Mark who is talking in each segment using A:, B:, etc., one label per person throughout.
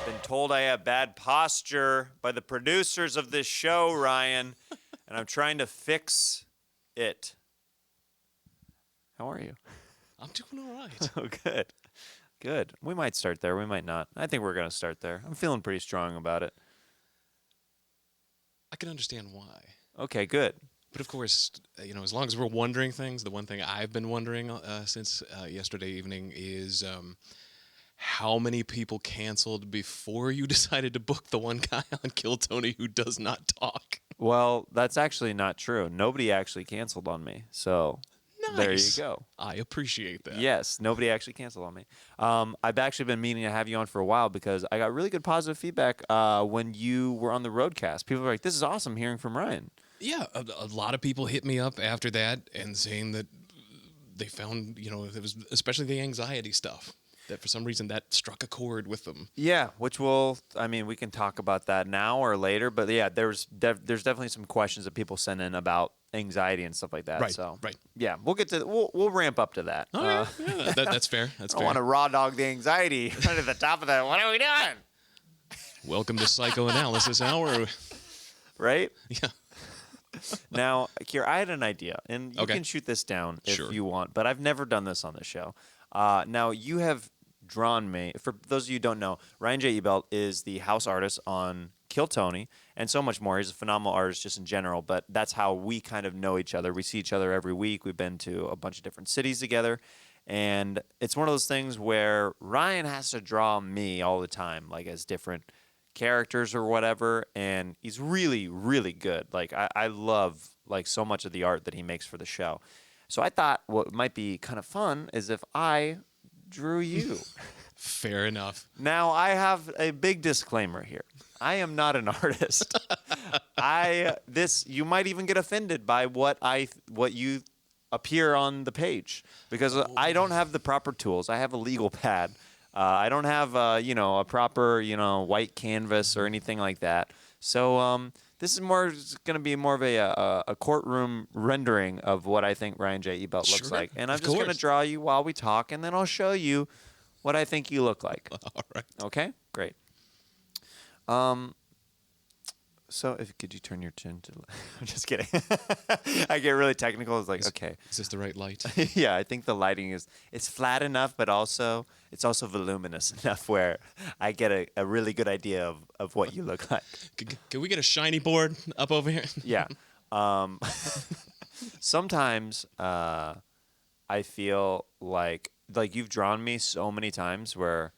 A: Been told I have bad posture by the producers of this show, Ryan, and I'm trying to fix it. How are you?
B: I'm doing all right.
A: Oh, good. Good. We might start there. We might not. I think we're going to start there. I'm feeling pretty strong about it.
B: I can understand why.
A: Okay, good.
B: But of course, as long as we're wondering things, the one thing I've been wondering since yesterday evening is how many people canceled before you decided to book the one guy on Kill Tony who does not talk.
A: Well, that's actually not true. Nobody actually canceled on me. So
B: Nice.
A: there you go.
B: I appreciate that.
A: Yes, nobody actually canceled on me. I've actually been meaning to have you on for a while because I got really good positive feedback when you were on the roadcast. People were like, this is awesome hearing from Ryan.
B: Yeah, a lot of people hit me up after that and saying that they found, it was especially the anxiety stuff, that for some reason that struck a chord with them.
A: Yeah, we can talk about that now or later, but yeah, there's definitely some questions that people send in about anxiety and stuff like that.
B: Right,
A: so
B: right.
A: Yeah, we'll ramp up to that.
B: Oh, yeah, that's fair. That's fair.
A: I want to raw dog the anxiety right at the top of that. What are we doing?
B: Welcome to Psychoanalysis Hour.
A: Right?
B: Yeah.
A: Now, Kier, I had an idea, and you can shoot this down if you want, but I've never done this on the show. Now, you have drawn me. For those of you who don't know, Ryan J. Ebelt is the house artist on Kill Tony and so much more. He's a phenomenal artist just in general, but that's how we kind of know each other. We see each other every week. We've been to a bunch of different cities together, and it's one of those things where Ryan has to draw me all the time, like as different characters or whatever, and he's really, really good. Like I love like so much of the art that he makes for the show. So I thought what might be kind of fun is if I drew you.
B: Fair enough.
A: Now I have a big disclaimer here. I am not an artist. You might even get offended by what you appear on the page because I don't have the proper tools. I have a legal pad. I don't have a proper white canvas or anything like that. So this is going to be more of a courtroom rendering of what I think Ryan J. Ebelt looks like, and I'm just going to draw you while we talk, and then I'll show you what I think you look like.
B: All right.
A: Okay. Great. So, could you turn your chin to? I'm just kidding. I get really technical. It's like, okay,
B: is this the right light?
A: Yeah, I think the lighting it's flat enough, but it's also voluminous enough where I get a really good idea of what you look like.
B: Can we get a shiny board up over here?
A: Yeah. Sometimes I feel like you've drawn me so many times where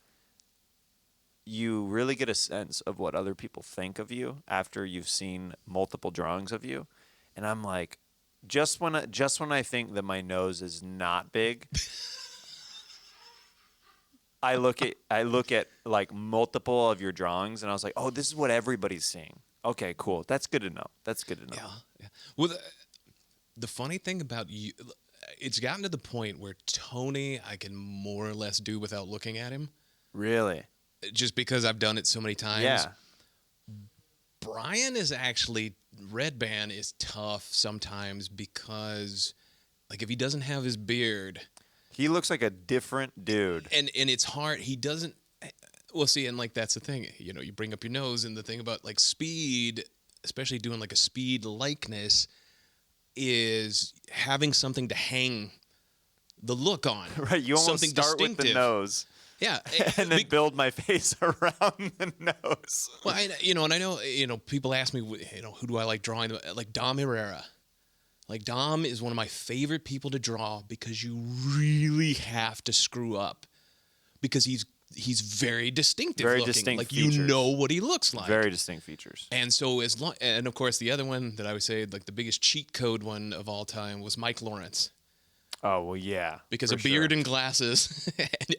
A: you really get a sense of what other people think of you after you've seen multiple drawings of you. And I'm like, just when I think that my nose is not big, I look at like multiple of your drawings and I was like, oh, this is what everybody's seeing. Okay, cool. That's good to know.
B: Yeah. Well, the funny thing about you, it's gotten to the point where Tony, I can more or less do without looking at him.
A: Really?
B: Just because I've done it so many times.
A: Yeah.
B: Brian is actually, Red Band is tough sometimes because, like, if he doesn't have his beard,
A: he looks like a different dude.
B: And it's hard. He doesn't. Well, see, and like that's the thing. You bring up your nose, and the thing about like speed, especially doing like a speed likeness, is having something to hang the look on.
A: Right. You almost
B: something
A: start
B: distinctive.
A: with the nose.
B: Yeah,
A: and then build my face around the nose.
B: Well, and I know, people ask me, who do I like drawing? Like Dom Herrera. Like Dom is one of my favorite people to draw because you really have to screw up because he's very distinctive.
A: Very
B: looking.
A: distinct
B: like
A: features.
B: You know what he looks like.
A: Very distinct features.
B: And so and of course the other one that I would say like the biggest cheat code one of all time was Mike Lawrence.
A: Oh, well, yeah.
B: Because a beard and glasses,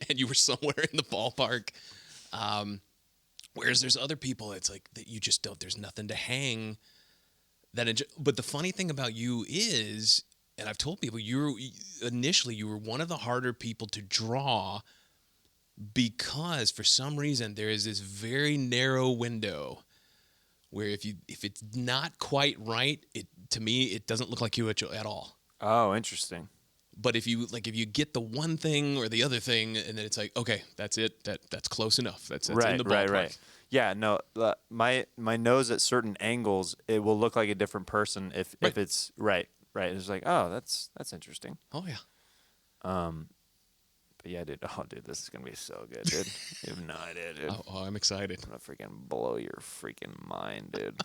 B: and you were somewhere in the ballpark. Whereas there's other people, it's like that you just don't, there's nothing to hang. But the funny thing about you is, and I've told people, initially you were one of the harder people to draw because for some reason there is this very narrow window where if it's not quite right, to me, it doesn't look like you at all.
A: Oh, interesting.
B: But if you get the one thing or the other thing, and then it's like, okay, that's it. That's close enough. That's in the ballpark.
A: Right. Yeah, no, my nose at certain angles, it will look like a different person if it's right. It's like, oh, that's interesting.
B: Oh yeah.
A: But yeah, dude. Oh, dude, this is gonna be so good, dude. You have no idea, dude.
B: Oh, I'm excited.
A: I'm gonna freaking blow your freaking mind, dude.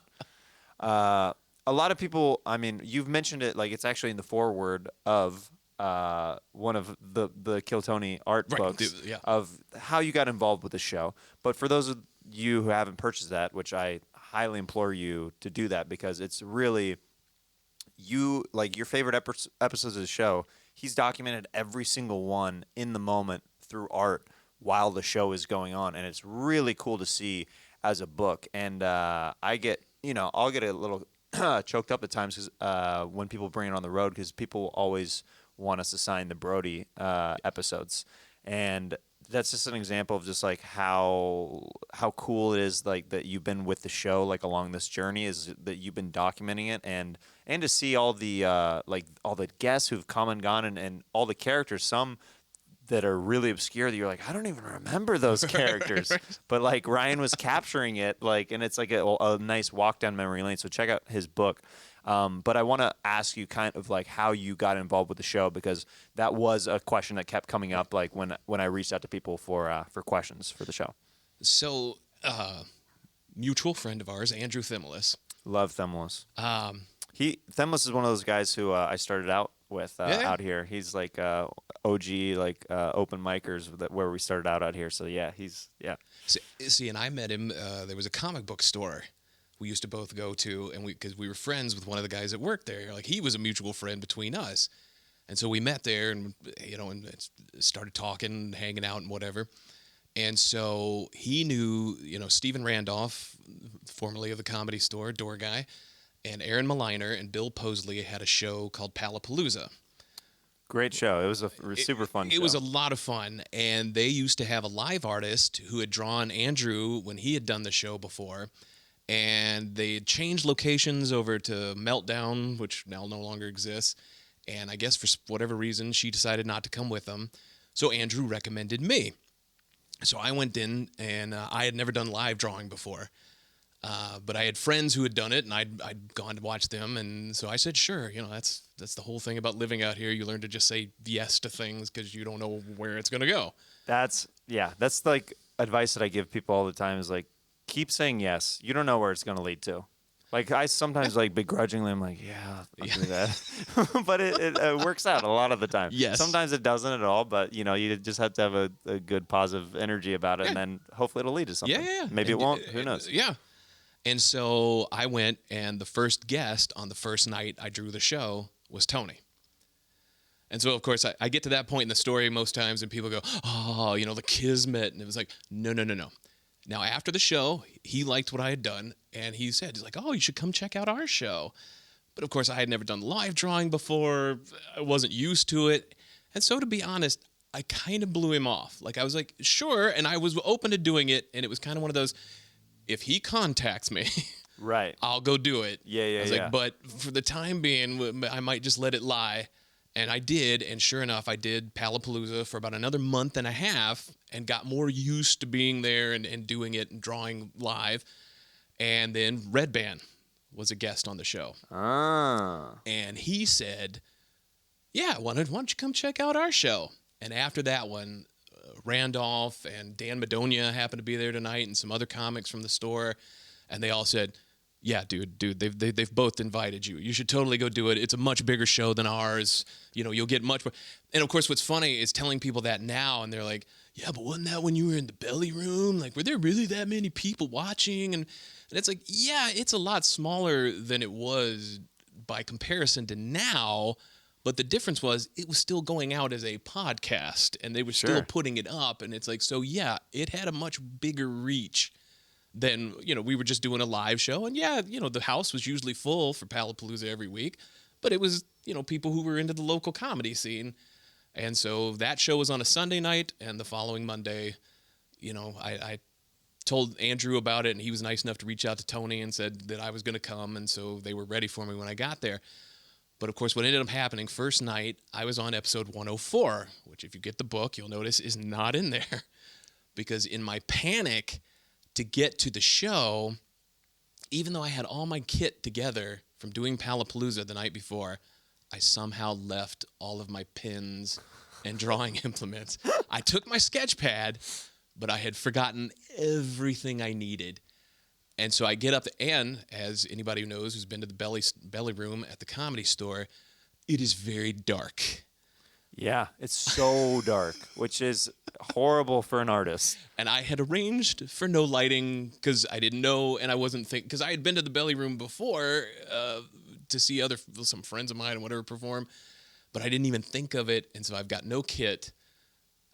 A: A lot of people. I mean, you've mentioned it. Like, it's actually in the foreword of one of the Kill Tony art books of how you got involved with the show. But for those of you who haven't purchased that, which I highly implore you to do that, because it's really your favorite episodes of the show. He's documented every single one in the moment through art while the show is going on, and it's really cool to see as a book. And I'll get a little choked up at times because when people bring it on the road, because people always want us to sign the Brody episodes, and that's just an example of just like how cool it is, like that you've been with the show like along this journey, is that you've been documenting it, and to see all the all the guests who've come and gone, and all the characters, some that are really obscure that you're like, I don't even remember those characters. But like Ryan was capturing it, like, and it's like a nice walk down memory lane. So check out his book. But I want to ask you kind of like how you got involved with the show, because that was a question that kept coming up, like when I reached out to people for questions for the show.
B: So, mutual friend of ours, Andrew Thimmelis.
A: Love Thimmelis. Thimmelis is one of those guys who I started out with out here. He's like OG, like open micers where we started out here. So yeah, See, and I met him. There was a comic book store we used to both go to, and because we were friends with one of the guys that worked there. Like, he was a mutual friend between us, and so we met there, and and started talking, hanging out, and whatever. And so he knew, Stephen Randolph, formerly of the Comedy Store, door guy, and Aaron Maliner and Bill Posley had a show called Palapalooza. Great show. It was a super fun show.
B: It was a lot of fun, and they used to have a live artist who had drawn Andrew when he had done the show before, and they had changed locations over to Meltdown, which now no longer exists, and I guess for whatever reason, she decided not to come with them, so Andrew recommended me. So I went in, and I had never done live drawing before. But I had friends who had done it, and I'd gone to watch them, and so I said, sure, that's the whole thing about living out here. You learn to just say yes to things because you don't know where it's going to go.
A: That's like advice that I give people all the time, is like, keep saying yes. You don't know where it's going to lead to. Like, I sometimes like begrudgingly, I'm like, I'll do that. But it works out a lot of the time.
B: Yes.
A: Sometimes it doesn't at all, but you just have to have a good positive energy about it, and then hopefully it'll lead to something.
B: Yeah.
A: Maybe it won't. Who knows?
B: Yeah. And so I went, and the first guest on the first night I drew the show was Tony. And so, of course, I get to that point in the story most times, and people go, oh, the kismet. And it was like, no. Now, after the show, he liked what I had done, and he's like, oh, you should come check out our show. But, of course, I had never done live drawing before. I wasn't used to it. And so, to be honest, I kind of blew him off. Like, I was like, sure, and I was open to doing it, and it was kind of one of those, if he contacts me,
A: right,
B: I'll go do it.
A: Yeah.
B: I was like, but for the time being, I might just let it lie. And I did, and sure enough, I did Palapalooza for about another month and a half, and got more used to being there and doing it and drawing live. And then Red Band was a guest on the show. And he said, yeah, why don't you come check out our show? And after that one, Randolph and Dan Madonia happened to be there tonight, and some other comics from the store, and they all said, yeah, dude, they've both invited you. You should totally go do it. It's a much bigger show than ours. You'll get much more. And of course, what's funny is telling people that now, and they're like, yeah, but wasn't that when you were in the belly room? Like, were there really that many people watching? And it's like, yeah, it's a lot smaller than it was by comparison to now. But the difference was it was still going out as a podcast, and they were still putting it up. And it's like, so yeah, it had a much bigger reach than, we were just doing a live show. And yeah, the house was usually full for Palapalooza every week, but it was, people who were into the local comedy scene. And so that show was on a Sunday night, and the following Monday, I told Andrew about it, and he was nice enough to reach out to Tony and said that I was going to come. And so they were ready for me when I got there. But of course, what ended up happening first night, I was on episode 104, which if you get the book, you'll notice is not in there. Because in my panic to get to the show, even though I had all my kit together from doing Palapalooza the night before, I somehow left all of my pens and drawing implements. I took my sketch pad, but I had forgotten everything I needed. And so I get up, and as anybody who knows who's been to the belly room at the Comedy Store, it is very dark.
A: Yeah, it's so dark, which is horrible for an artist.
B: And I had arranged for no lighting because I didn't know, and I wasn't thinking, because I had been to the belly room before to see some friends of mine and whatever perform, but I didn't even think of it. And so I've got no kit.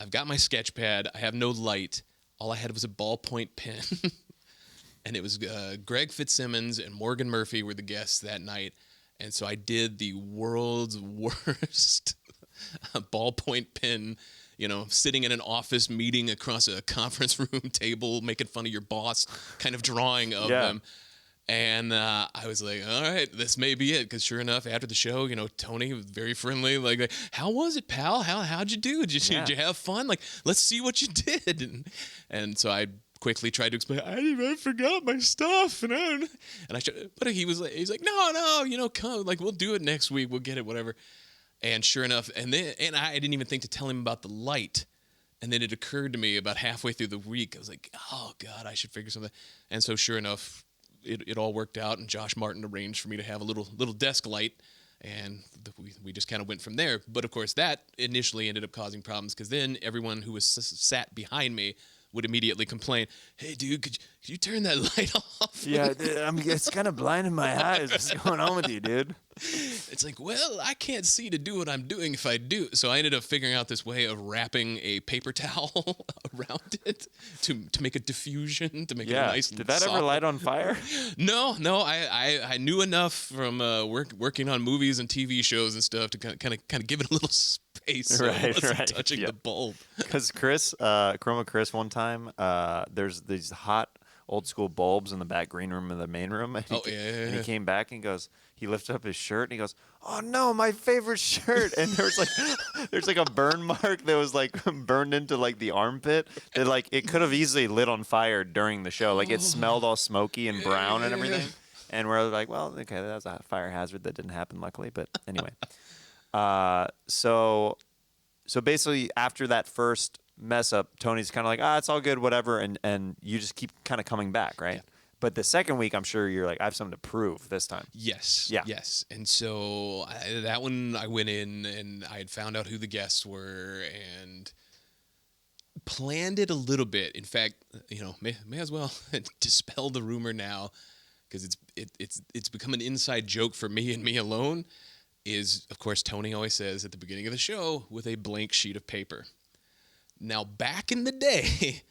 B: I've got my sketch pad. I have no light. All I had was a ballpoint pen. And it was Greg Fitzsimmons and Morgan Murphy were the guests that night. And so I did the world's worst ballpoint pen, sitting in an office meeting across a conference room table, making fun of your boss, kind of drawing of them. And I was like, all right, this may be it. Because sure enough, after the show, Tony was very friendly. Like, how was it, pal? How'd you do? Did you have fun? Like, let's see what you did. And so I quickly tried to explain, I forgot my stuff. But he's like, no, come. Like, we'll do it next week. We'll get it, whatever. And sure enough, and I didn't even think to tell him about the light. And then it occurred to me about halfway through the week, I was like, oh, God, I should figure something. And so sure enough, it all worked out, and Josh Martin arranged for me to have a little desk light, and we just kind of went from there. But, of course, that initially ended up causing problems because then everyone who was sat behind me would immediately complain, hey, dude, could you turn that light off?
A: Yeah, it's kind of blinding my eyes. What's going on with you, dude?
B: It's like, well, I can't see to do what I'm doing if I do. So I ended up figuring out this way of wrapping a paper towel around it to make a diffusion, to make it a nice
A: Did that ever light on fire?
B: No. I knew enough from working on movies and TV shows and stuff to kind of give it a little space so it wasn't touching the bulb.
A: Because Chroma Chris, one time, there's these hot old school bulbs in the back green room and the main room. And he came back and he lifted up his shirt and he goes, oh no, my favorite shirt. And there's like a burn mark that was like burned into like the armpit that like it could have easily lit on fire during the show. Like it smelled all smoky and brown and everything. And we're like, well, okay, that was a fire hazard that didn't happen luckily. But anyway, so basically after that first mess up, Tony's kind of like, it's all good, whatever, and you just keep kind of coming back, right? Yeah. But the second week, I'm sure you're like, I have something to prove this time.
B: Yes.
A: Yeah.
B: Yes. And so that one, I went in and I had found out who the guests were and planned it a little bit. In fact, may as well dispel the rumor now because it's become an inside joke for me and me alone. Is of course Tony always says at the beginning of the show with a blank sheet of paper. Now, back in the day,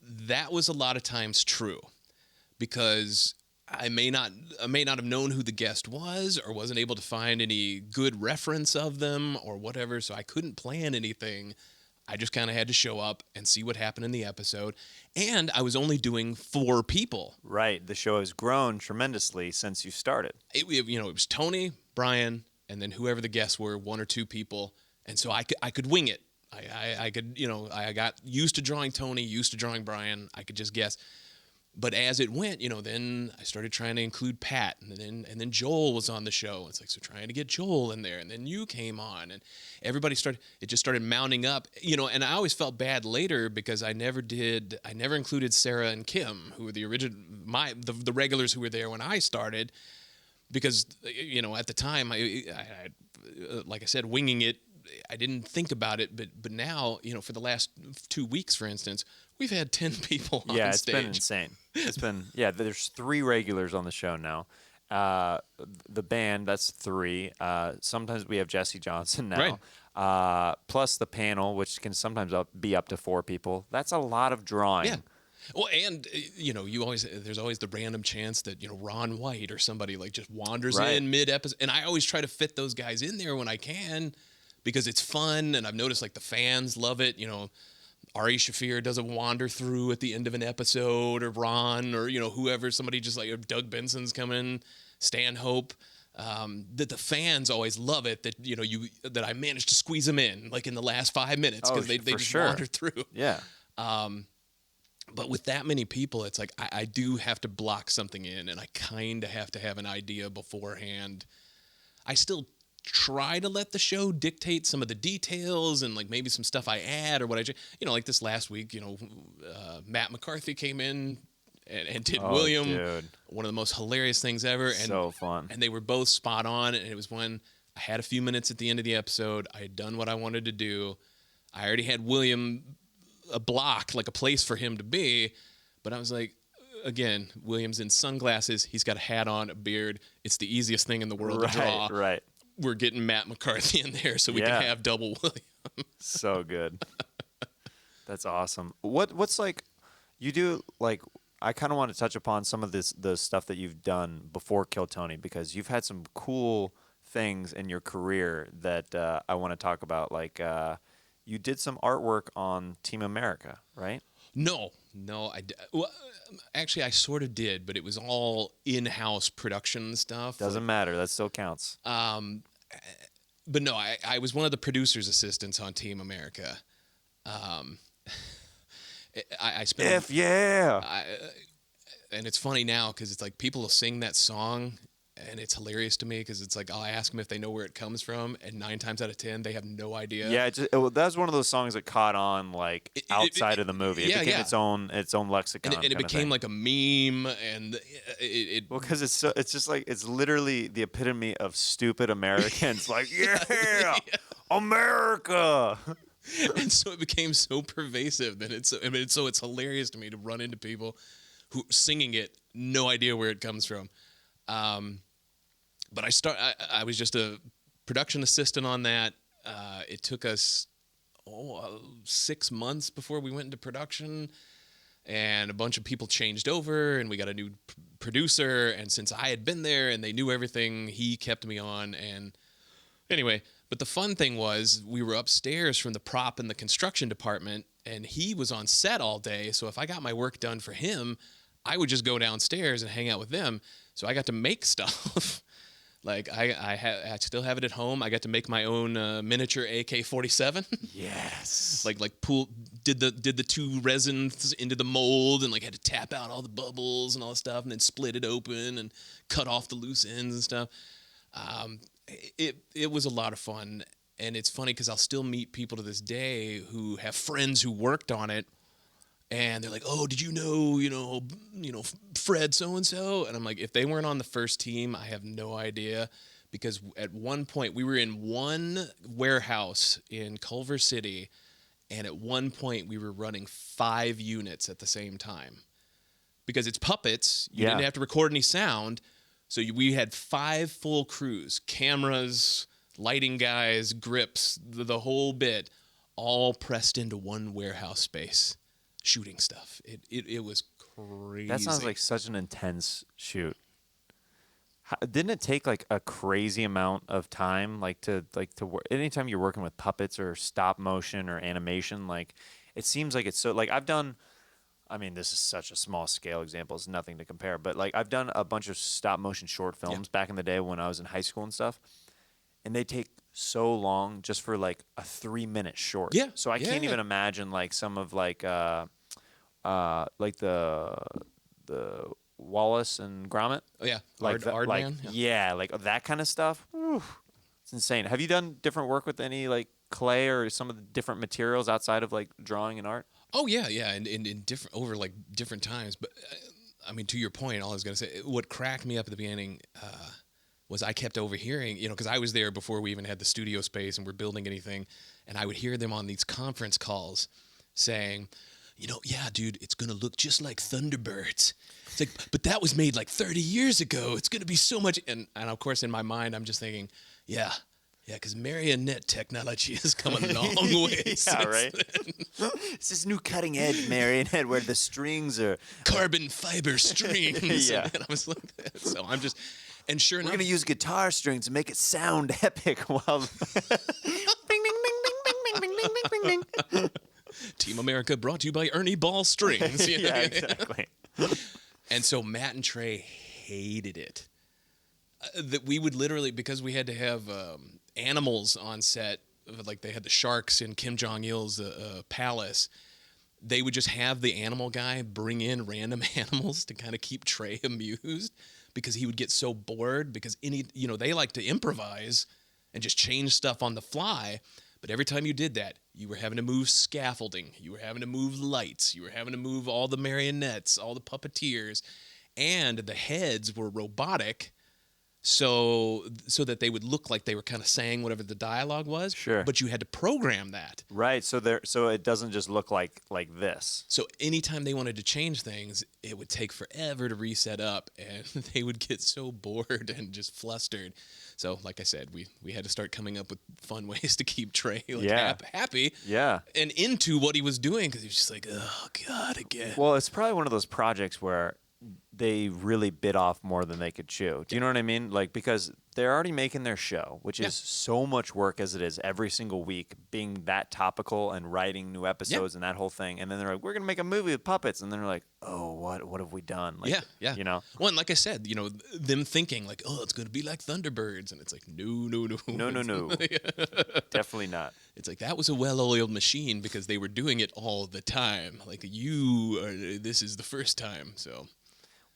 B: that was a lot of times true because I may not have known who the guest was or wasn't able to find any good reference of them or whatever, so I couldn't plan anything. I just kind of had to show up and see what happened in the episode, and I was only doing 4 people.
A: Right. The show has grown tremendously since you started.
B: It was Tony, Brian, and then whoever the guests were, 1 or 2 people, and so I could wing it. I could, I got used to drawing Tony, used to drawing Brian. I could just guess. But as it went, then I started trying to include Pat, and then Joel was on the show. It's like, so trying to get Joel in there, and then you came on, and everybody just started mounting up, and I always felt bad later because I never included Sarah and Kim, who were the original, the regulars who were there when I started, because, at the time, I like I said, winging it, I didn't think about it, but now, for the last 2 weeks, for instance, we've had 10 people on stage.
A: Yeah, it's been insane. It's been, there's 3 regulars on the show now. The band, that's 3. Sometimes we have Jesse Johnson now. Right. Plus the panel, which can sometimes be up to 4 people. That's a lot of drawing.
B: Yeah. Well, and there's always the random chance that Ron White or somebody like just wanders in mid-episode, and I always try to fit those guys in there when I can. Because it's fun, and I've noticed like the fans love it. Ari Shaffir does a wander through at the end of an episode, or Ron, or whoever, somebody just like Doug Benson's coming, Stanhope. that the fans always love it. That that I managed to squeeze them in like in the last 5 minutes because they just wander through.
A: Yeah.
B: But with that many people, it's like I do have to block something in, and I kind of have to have an idea beforehand. I still try to let the show dictate some of the details and like maybe some stuff I add or what like this last week, Matt McCarthy came in and did William,
A: dude.
B: One of the most hilarious things ever. And
A: so fun.
B: And they were both spot on. And it was when I had a few minutes at the end of the episode. I had done what I wanted to do. I already had William a block, like a place for him to be. But I was like, again, William's in sunglasses. He's got a hat on, a beard. It's the easiest thing in the world to draw.
A: Right.
B: We're getting Matt McCarthy in there so we can have double William.
A: So good. That's awesome. What's like, you do like, I kind of want to touch upon some of the stuff that you've done before Kill Tony, because you've had some cool things in your career that I want to talk about. Like, you did some artwork on Team America, right?
B: No, well, actually, I sort of did, but it was all in-house production stuff.
A: Doesn't matter. That still counts.
B: But no, I was one of the producer's assistants on Team America. I spent. And it's funny now because it's like people will sing that song, and it's hilarious to me because it's like I'll ask them if they know where it comes from, and 9 times out of 10 they have no idea.
A: Yeah, that's one of those songs that caught on like outside of the movie. It became its own lexicon,
B: and it became like a meme, and
A: well, because it's just like it's literally the epitome of stupid Americans. Like America.
B: And so it became so pervasive that it's hilarious to me to run into people who singing it, no idea where it comes from. But I was just a production assistant on that. It took us 6 months before we went into production, and a bunch of people changed over, and we got a new producer. And since I had been there and they knew everything, he kept me on. And anyway, but the fun thing was we were upstairs from the prop and the construction department, and he was on set all day. So if I got my work done for him, I would just go downstairs and hang out with them. So I got to make stuff. Like I still have it at home. I got to make my own miniature AK-47.
A: Yes.
B: like did the 2 resins into the mold and like had to tap out all the bubbles and all that stuff, and then split it open and cut off the loose ends and stuff. It was a lot of fun, and it's funny because I'll still meet people to this day who have friends who worked on it. And they're like, "Oh, did you know, Fred so-and-so?" And I'm like, if they weren't on the first team, I have no idea. Because at one point, we were in one warehouse in Culver City, and at one point, we were running 5 units at the same time. Because it's puppets, you didn't have to record any sound, so we had 5 full crews, cameras, lighting guys, grips, the whole bit, all pressed into one warehouse space. Shooting stuff. It was crazy.
A: That sounds like such an intense shoot. Didn't it take like a crazy amount of time, to work? Anytime you're working with puppets or stop motion or animation, like it seems like it's so like I've done. I mean, this is such a small scale example; it's nothing to compare. But like I've done a bunch of stop motion short films back in the day when I was in high school and stuff, and they take so long just for like a 3-minute short.
B: Yeah.
A: So I can't even imagine like some of like the Wallace and Gromit.
B: Oh yeah.
A: Like
B: Aardman.
A: Like that kind of stuff. Whew, it's insane. Have you done different work with any like clay or some of the different materials outside of like drawing and art?
B: Oh yeah, and in different over like different times. But I mean, to your point, all I was gonna say, what cracked me up at the beginning was I kept overhearing, because I was there before we even had the studio space and we're building anything, and I would hear them on these conference calls saying, yeah, dude, it's going to look just like Thunderbirds. It's like, but that was made like 30 years ago. It's going to be so much. And of course, in my mind, I'm just thinking, yeah, because marionette technology has come a long way.
A: Yeah, right? It's this new cutting edge marionette where the strings are
B: carbon fiber strings.
A: Yeah.
B: And I was like, so I'm just... And sure enough,
A: we're going to use guitar strings to make it sound epic while... Bing, bing, bing, bing, bing, bing, bing, bing, bing, bing.
B: Team America brought to you by Ernie Ball Strings.
A: Yeah, exactly.
B: And so Matt and Trey hated it. that we would literally, because we had to have animals on set, like they had the sharks in Kim Jong-il's palace. They would just have the animal guy bring in random animals to kind of keep Trey amused, because he would get so bored, because they like to improvise and just change stuff on the fly. But every time you did that, you were having to move scaffolding, you were having to move lights, you were having to move all the marionettes, all the puppeteers, and the heads were robotic, so that they would look like they were kind of saying whatever the dialogue was.
A: Sure.
B: But you had to program that.
A: Right. So it doesn't just look like this.
B: So anytime they wanted to change things, it would take forever to reset up, and they would get so bored and just flustered. So, like I said, we had to start coming up with fun ways to keep Trey happy and into what he was doing, because he was just like, oh, God, again.
A: Well, it's probably one of those projects where they really bit off more than they could chew. Do you know what I mean? Like, because they're already making their show, which is so much work as it is every single week, being that topical and writing new episodes and that whole thing. And then they're like, we're going to make a movie with puppets. And then they're like, oh, what have we done? Like,
B: yeah.
A: You know?
B: Well, and like I said, them thinking like, oh, it's going to be like Thunderbirds. And it's like, no.
A: Definitely not.
B: It's like, that was a well-oiled machine, because they were doing it all the time. Like, this is the first time, so...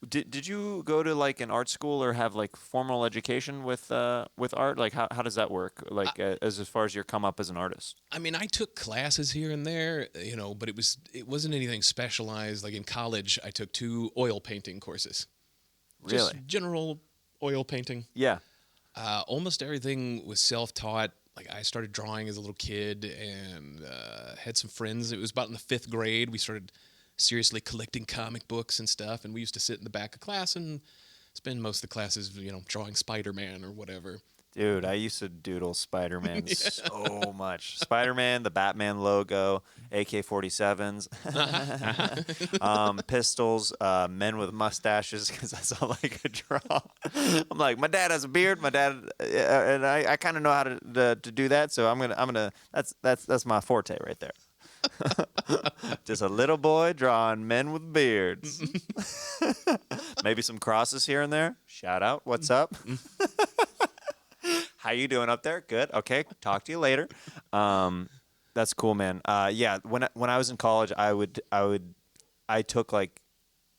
A: Did you go to like an art school or have like formal education with art? Like how does that work? Like as far as your come up as an artist?
B: I mean, I took classes here and there, but it wasn't anything specialized. Like in college, I took 2 oil painting courses.
A: Really?
B: Just general oil painting.
A: Yeah.
B: Almost everything was self-taught. Like I started drawing as a little kid, and had some friends. It was about in the 5th grade we started seriously collecting comic books and stuff, and we used to sit in the back of class and spend most of the classes, drawing Spider-Man or whatever.
A: Dude, I used to doodle Spider-Man so much. Spider-Man, the Batman logo, AK-47s, pistols, men with mustaches, because that's all I could draw. I'm like, my dad has a beard. My dad, and I kind of know how to do that. So I'm gonna. That's my forte right there. Just a little boy drawing men with beards. Maybe some crosses here and there. Shout out. What's up? How you doing up there? Good. Okay. Talk to you later. That's cool, man. Yeah. When I was in college, I took like,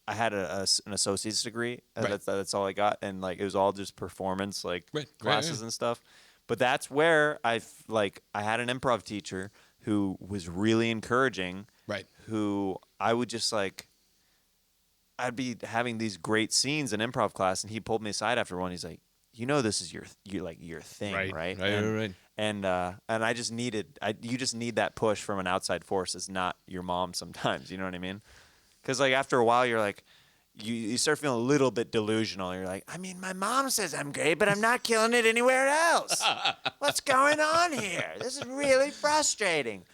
A: I had an associate's degree.
B: Right.
A: That's all I got, and like it was all just performance, like classes
B: Right.
A: and stuff. But that's where I had an improv teacher who was really encouraging.
B: Right.
A: Who I would just like. I'd be having these great scenes in improv class, and he pulled me aside after one. He's like, this is your thing, right?
B: Right.
A: And I just you just need that push from an outside force. It's not your mom sometimes. You know what I mean? Because like after a while, you're like, you start feeling a little bit delusional. You're like, I mean, my mom says I'm great, but I'm not killing it anywhere else. What's going on here? This is really frustrating.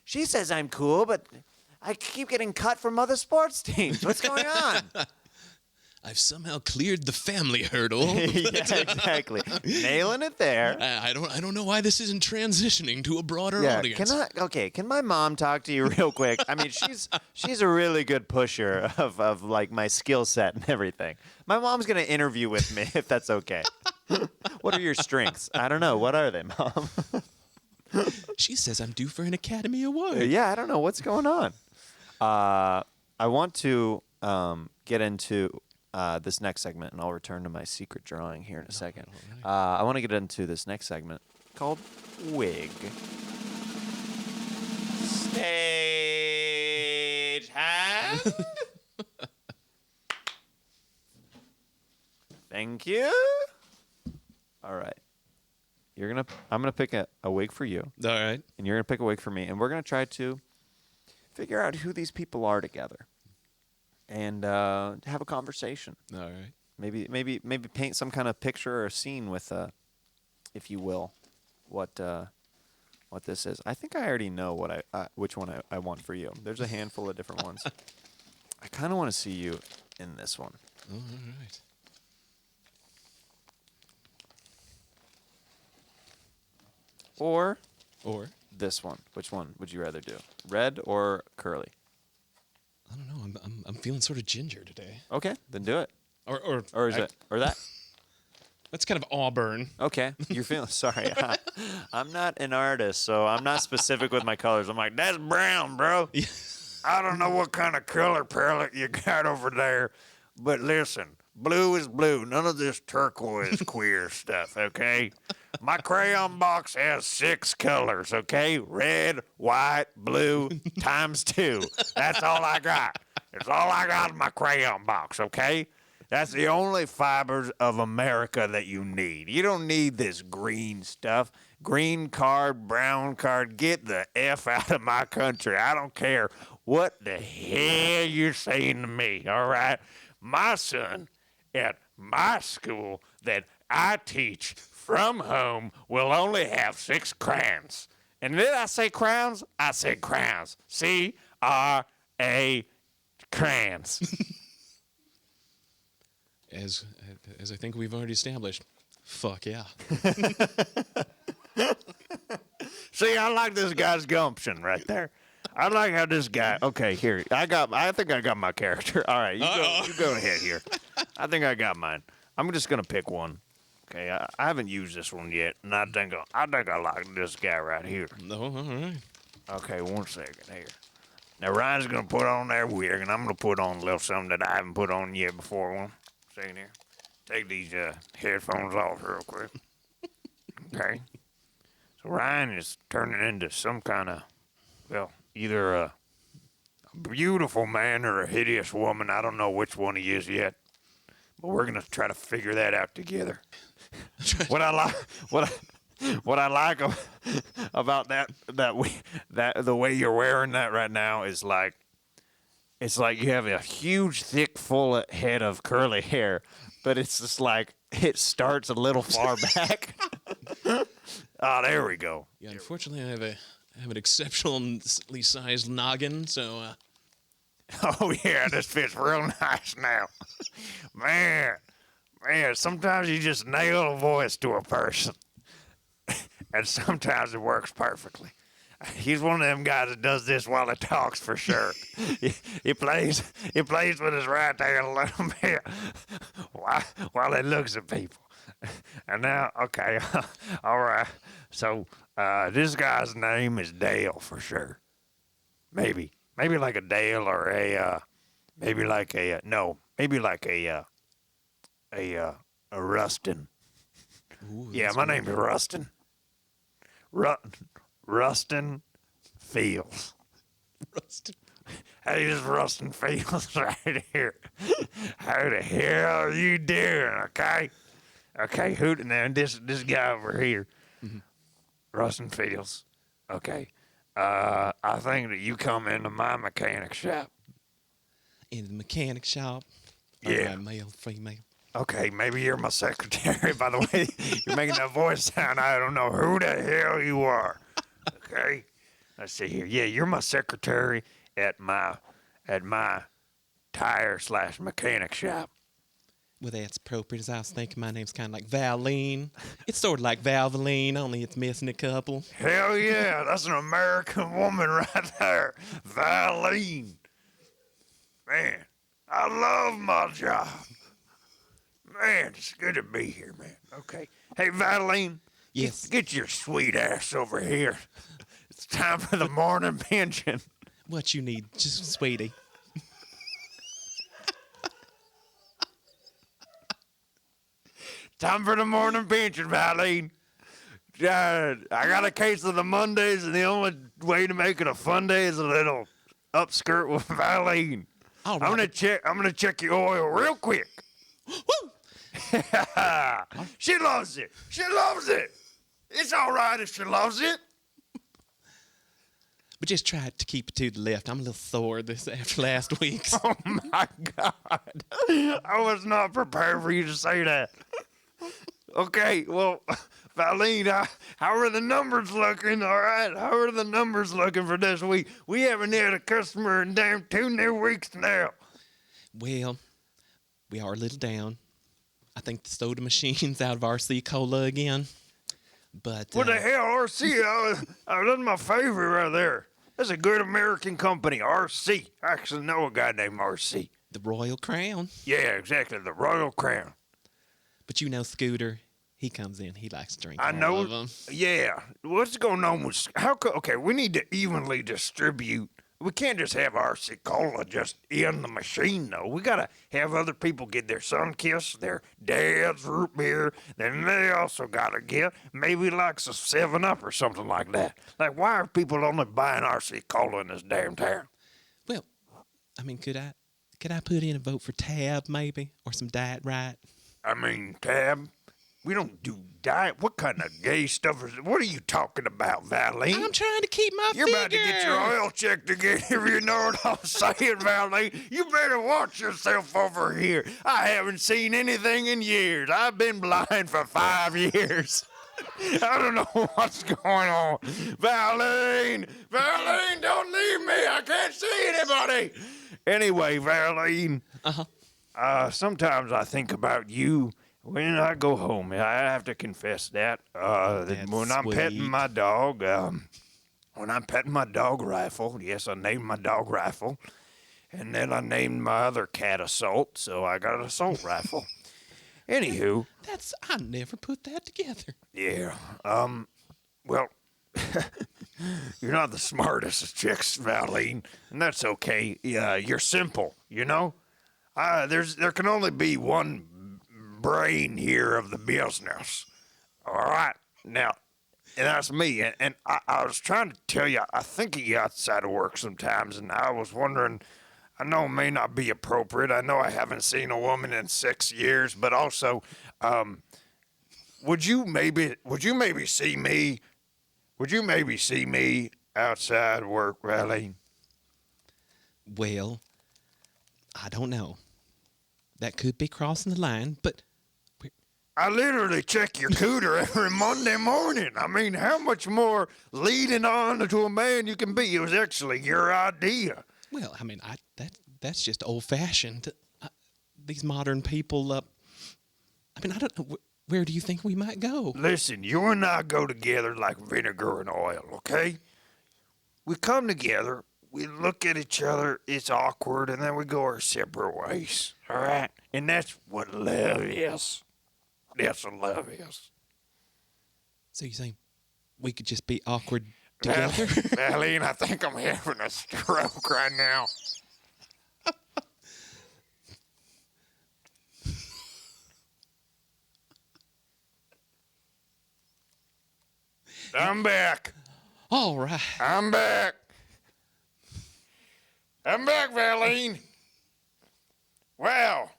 A: She says I'm cool, but I keep getting cut from other sports teams. What's going on?
B: I've somehow cleared the family hurdle.
A: Yeah, exactly. Nailing it there.
B: I don't know why this isn't transitioning to a broader audience.
A: Can my mom talk to you real quick? I mean, she's a really good pusher of like my skill set and everything. My mom's going to interview with me if that's okay. What are your strengths? I don't know. What are they, Mom?
B: She says I'm due for an Academy Award.
A: Yeah, I don't know what's going on. I want to get into this next segment, and I'll return to my secret drawing here in a second. Right. I want to get into this next segment called Wig. Stage hand. Thank you. All right. I'm gonna pick a wig for you.
B: All right.
A: And you're gonna pick a wig for me, and we're gonna try to figure out who these people are together, and have a conversation.
B: All right.
A: Maybe paint some kind of picture or scene with, if you will, what this is. I think I already know which one I want for you. There's a handful of different ones. I kind of want to see you in this one.
B: All right.
A: Or
B: this
A: one. Which one would you rather do? Red or curly?
B: I don't know. I'm feeling sort of ginger today.
A: Okay, then do it.
B: Or
A: that.
B: That's kind of auburn.
A: Okay, you're feeling sorry. I'm not an artist, so I'm not specific with my colors. I'm like, that's brown, bro. I don't know what kind of color palette you got over there, but listen, blue is blue. None of this turquoise queer stuff, okay? My crayon box has 6 colors, okay? Red, white, blue, times 2. That's all I got. It's all I got in my crayon box, okay? That's the only fibers of America that you need. You don't need this green stuff. Green card, brown card. Get the F out of my country. I don't care what the hell you're saying to me, all right? My son at my school that I teach from home will only have 6 crayons. And did I say crowns? I said crowns. C-R-A crayons.
B: As I think we've already established, fuck yeah.
A: See, I like this guy's gumption right there. I like how this guy. Okay, here I think I got my character. All right, you go ahead here. I think I got mine. I'm just gonna pick one. Okay, I haven't used this one yet, and I think I like this guy right here.
B: No, all right.
A: Okay, 1 second here. Now Ryan's gonna put on their wig, and I'm gonna put on a little something that I haven't put on yet before. 1 second here. Take these headphones off real quick. Okay. So Ryan is turning into some kind of, well, either a beautiful man or a hideous woman. I don't know which one he is yet, but we're gonna try to figure that out together. What I like about the way you're wearing that right now is like, it's like you have a huge, thick, full head of curly hair, but it's just like it starts a little far back. Oh, there we go.
B: Yeah, unfortunately, I have an exceptionally sized noggin, so.
A: Oh yeah, this fits real nice now. Man, sometimes you just nail a voice to a person, and sometimes it works perfectly. He's one of them guys that does this while he talks for sure. He plays with his right hand a little bit while he looks at people. And now, okay, all right. So this guy's name is Dale for sure. Maybe like a Dale or maybe like a Rustin.
B: Ooh,
A: yeah, my name's Rustin. Rustin Fields.
B: Rustin.
A: Hey, this is Rustin Fields right here. How the hell are you doing? Okay, who? Now this guy over here, Rustin Fields. Okay, I think that you come into my mechanic shop.
B: In the mechanic shop.
A: Yeah.
B: Right, male, female.
A: Okay, maybe you're my secretary. By the way, you're making that voice sound. I don't know who the hell you are. Okay, let's see here. Yeah, you're my secretary at my tire/mechanic shop.
B: Well, that's appropriate. As I was thinking, my name's kind of like Valine. It's sort of like Valvoline, only it's missing a couple.
A: Hell yeah, that's an American woman right there, Valine. Man, I love my job. Man, it's good to be here, man. Okay. Hey, Valine.
B: Yes.
A: Get your sweet ass over here. It's time for the morning pension.
B: What you need, just sweetie.
A: Time for the morning pension, Valine. I got a case of the Mondays, and the only way to make it a fun day is a little upskirt with Valine.
B: All right.
A: I'm gonna check your oil real quick.
B: Woo!
A: She loves it. She loves it. It's all right if she loves it.
B: But just try to keep it to the left. I'm a little sore after last week's.
A: Oh my God. I was not prepared for you to say that. Okay, well, Valine, how are the numbers looking? All right, how are the numbers looking for this week? We haven't had a customer in damn 2 new weeks now.
B: Well, we are a little down. I think the soda machine's out of RC Cola again. But
A: what the hell, RC? That's my favorite right there. That's a good American company, RC. I actually know a guy named RC.
B: The Royal Crown.
A: Yeah, exactly, the Royal Crown.
B: But Scooter, he comes in. He likes to drink
C: I know.
B: all of them.
C: Yeah. What's going on with okay, we need to evenly distribute. We can't just have RC Cola just in the machine, though. We got to have other people get their Sunkiss, their dad's root beer. Then they also got to get maybe like some 7-Up or something like that. Like, why are people only buying RC Cola in this damn town?
B: Well, I mean, could I put in a vote for Tab, maybe? Or some Diet Right?
C: I mean, Tab, we don't do diet. What kind of gay stuff is it? What are you talking about, Valine?
B: I'm trying to keep my
C: You're about to get your oil checked again, if you know what I'm saying, Valine. You better watch yourself over here. I haven't seen anything in years. I've been blind for 5 years. I don't know what's going on. Valine, don't leave me. I can't see anybody. Anyway, Valine. Sometimes I think about you when I go home. I have to confess that. When I'm petting my dog, Rifle, yes, I named my dog Rifle. And then I named my other cat Assault, so I got an Assault Rifle. Anywho.
B: I never put that together.
C: Yeah. Well, you're not the smartest of chicks, Valine, and that's okay. Yeah, you're simple, you know? There can only be one brain here of the business. All right. Now, and that's me. And I was trying to tell you, I think of you outside of work sometimes, and I was wondering, I know it may not be appropriate. I know I haven't seen a woman in 6 years, but also, would you maybe see me? Would you maybe see me outside work, Valine?
B: Well, I don't know. That could be crossing the line, but...
C: I literally check your cooter every Monday morning. I mean, how much more leading on to a man you can be? It was actually your idea.
B: Well, I mean, that's just old-fashioned. These modern people, I mean, I don't know. Where do you think we might go?
C: Listen, you and I go together like vinegar and oil, okay? We come together, we look at each other, it's awkward, and then we go our separate ways, all right? And that's what love is. That's what love is.
B: So you saying we could just be awkward together?
C: Valine, I think I'm having a stroke right now. I'm back.
B: All right.
C: I'm back. I'm back, Valine. Wow.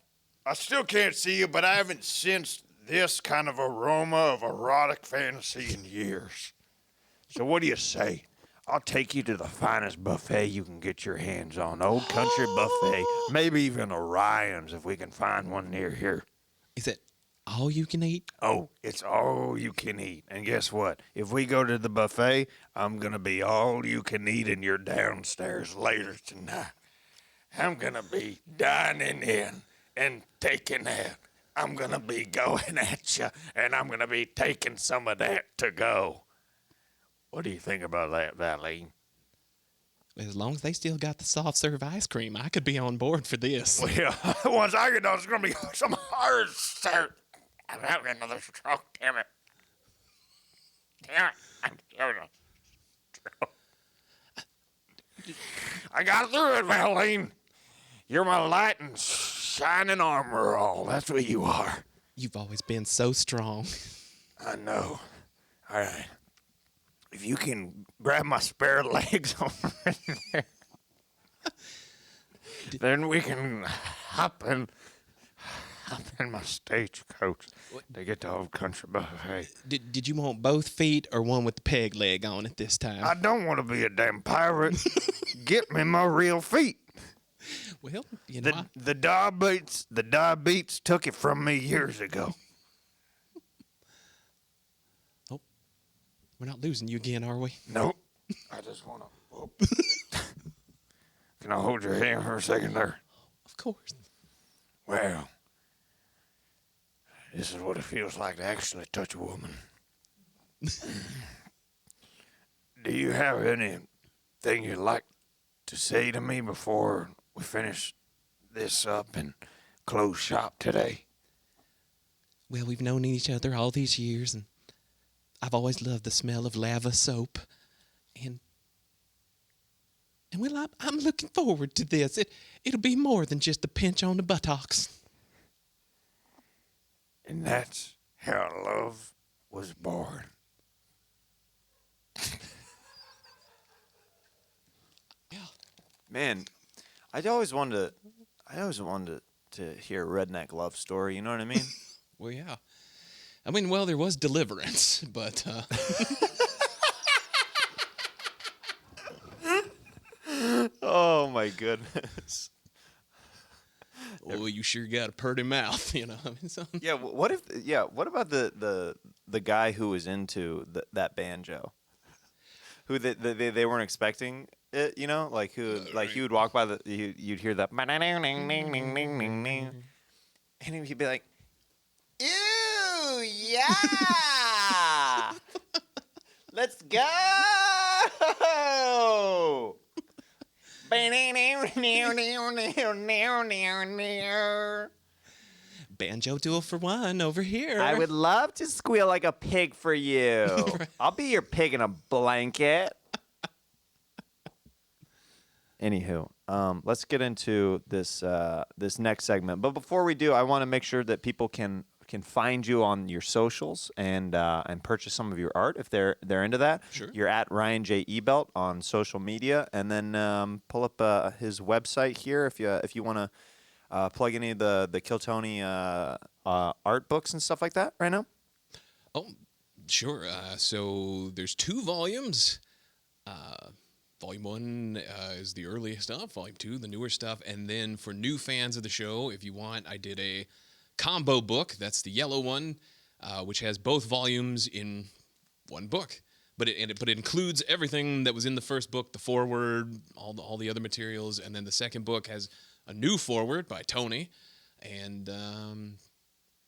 C: I still can't see you, but I haven't sensed this kind of aroma of erotic fantasy in years. So what do you say? I'll take you to the finest buffet you can get your hands on. Old Country Buffet. Maybe even Orion's if we can find one near here.
B: Is it all you can eat?
C: Oh, it's all you can eat. And guess what? If we go to the buffet, I'm going to be all you can eat in your downstairs later tonight. I'm going to be dining in and taking out. I'm going to be going at you, and I'm going to be taking some of that to go. What do you think about that, Valine?
B: As long as they still got the soft serve ice cream, I could be on board for this.
C: Well, once I get done, it's going to be some hard serve. I'm having another stroke, damn it. Damn it, I'm having a stroke. I got through it, Valine. You're my light and shining armor all. That's what you are.
B: You've always been so strong.
C: I know. All right. If you can grab my spare legs over there, then we can hop in my stagecoach to get to Old Country Buffet.
B: Did you want both feet or one with the peg leg on it this time?
C: I don't want to be a damn pirate. Get me my real feet.
B: Well, you know,
C: the diabetes took it from me years ago.
B: Oh, we're not losing you again, are we?
C: Nope. I just want to. Can I hold your hand for a second there?
B: Of course.
C: Well, this is what it feels like to actually touch a woman. Do you have anything you'd like to say to me before we finish this up and close shop today?
B: well, we've known each other all these years, and I've always loved the smell of lava soap. And well, I'm looking forward to this. It'll be more than just a pinch on the buttocks.
C: And that's how love was born.
B: Yeah.
A: Man, I always wanted to hear a redneck love story. You know what I mean?
B: Well, yeah. I mean, well, there was Deliverance, but...
A: Oh, my goodness.
B: Oh, you sure got a purty mouth, you know. I mean, so.
A: Yeah, what about the guy who was into that banjo? Who they weren't expecting it, you know? Like he would walk by you'd hear that and he'd be like, "Ew, yeah. Let's go."
B: Banjo duel for one over here.
A: I would love to squeal like a pig for you.
B: Right.
A: I'll be your pig in a blanket. Anywho, let's get into this next segment. But before we do, I want to make sure that people can find you on your socials and purchase some of your art if they're into that.
B: Sure.
A: You're at Ryan J. Ebelt on social media, and then pull up his website here if you want to plug any of the Kiltony art books and stuff like that right now.
B: Oh, sure. So there's 2 volumes. Volume 1 is the earliest stuff. Volume 2, the newer stuff. And then for new fans of the show, if you want, I did a combo book. That's the yellow one, which has both volumes in one book. But it includes everything that was in the first book, the foreword, all the other materials. And then the second book has a new foreword by Tony. And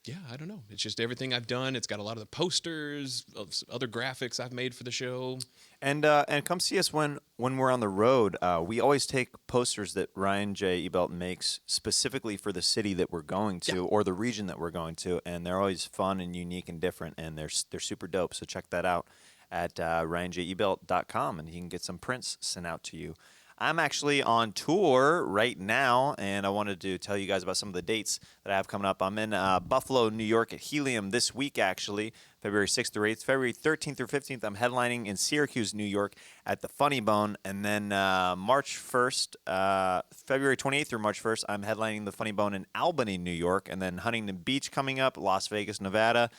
B: yeah, I don't know. It's just everything I've done. It's got a lot of the posters, of other graphics I've made for the show.
A: And come see us when we're on the road. We always take posters that Ryan J. Ebelt makes specifically for the city that we're going to or the region that we're going to, and they're always fun and unique and different, and they're super dope. So check that out at ryanjebelt.com, and you can get some prints sent out to you. I'm actually on tour right now, and I wanted to tell you guys about some of the dates that I have coming up. I'm in Buffalo, New York at Helium this week, actually, February 6th through 8th. February 13th through 15th, I'm headlining in Syracuse, New York at the Funny Bone. And then March 1st, February 28th through March 1st, I'm headlining the Funny Bone in Albany, New York. And then Huntington Beach coming up, Las Vegas, Nevada.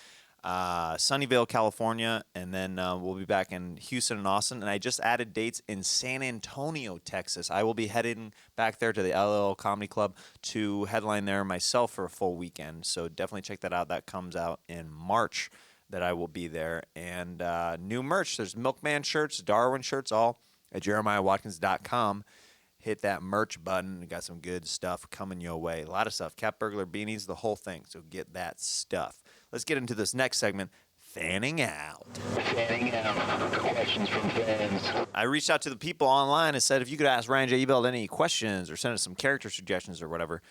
A: Sunnyvale, California, and then we'll be back in Houston and Austin. And I just added dates in San Antonio, Texas. I will be heading back there to the LL Comedy Club to headline there myself for a full weekend. So definitely check that out. That comes out in March that I will be there. And new merch. There's Milkman shirts, Darwin shirts, all at JeremiahWatkins.com. Hit that merch button. We got some good stuff coming your way. A lot of stuff. Cat burglar beanies, the whole thing. So get that stuff. Let's get into this next segment, Fanning Out.
D: Fanning Out. Questions from fans.
A: I reached out to the people online and said, if you could ask Ryan J. Ebelt any questions or send us some character suggestions or whatever,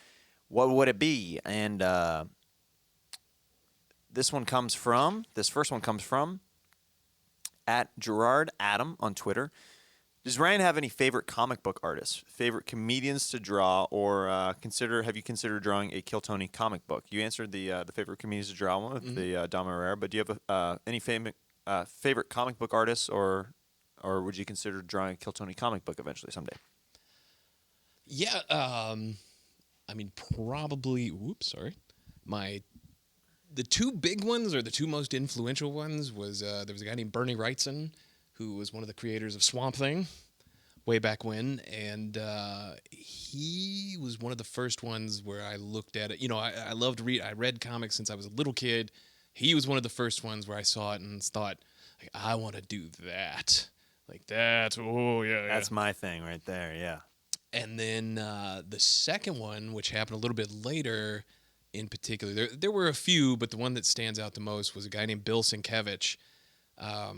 A: what would it be? And this first one comes from at Gerard Adam on Twitter. Does Ryan have any favorite comic book artists, favorite comedians to draw, or have you considered drawing a Kiltony comic book? You answered the favorite comedians to draw one with the Dom Herrera, but do you have any favorite comic book artists, or would you consider drawing a Kiltony comic book eventually someday?
B: Yeah, I mean, probably. Whoops, sorry. The 2 big ones, or the 2 most influential ones, was there was a guy named Bernie Wrightson, who was one of the creators of Swamp Thing way back when. And he was one of the first ones where I looked at it. You know, I loved to read. I read comics since I was a little kid. He was one of the first ones where I saw it and thought, like, I want to do that. Like that. Oh, yeah.
A: That's my thing right there, yeah.
B: And then the second one, which happened a little bit later in particular, there were a few, but the one that stands out the most was a guy named Bill Sienkiewicz. I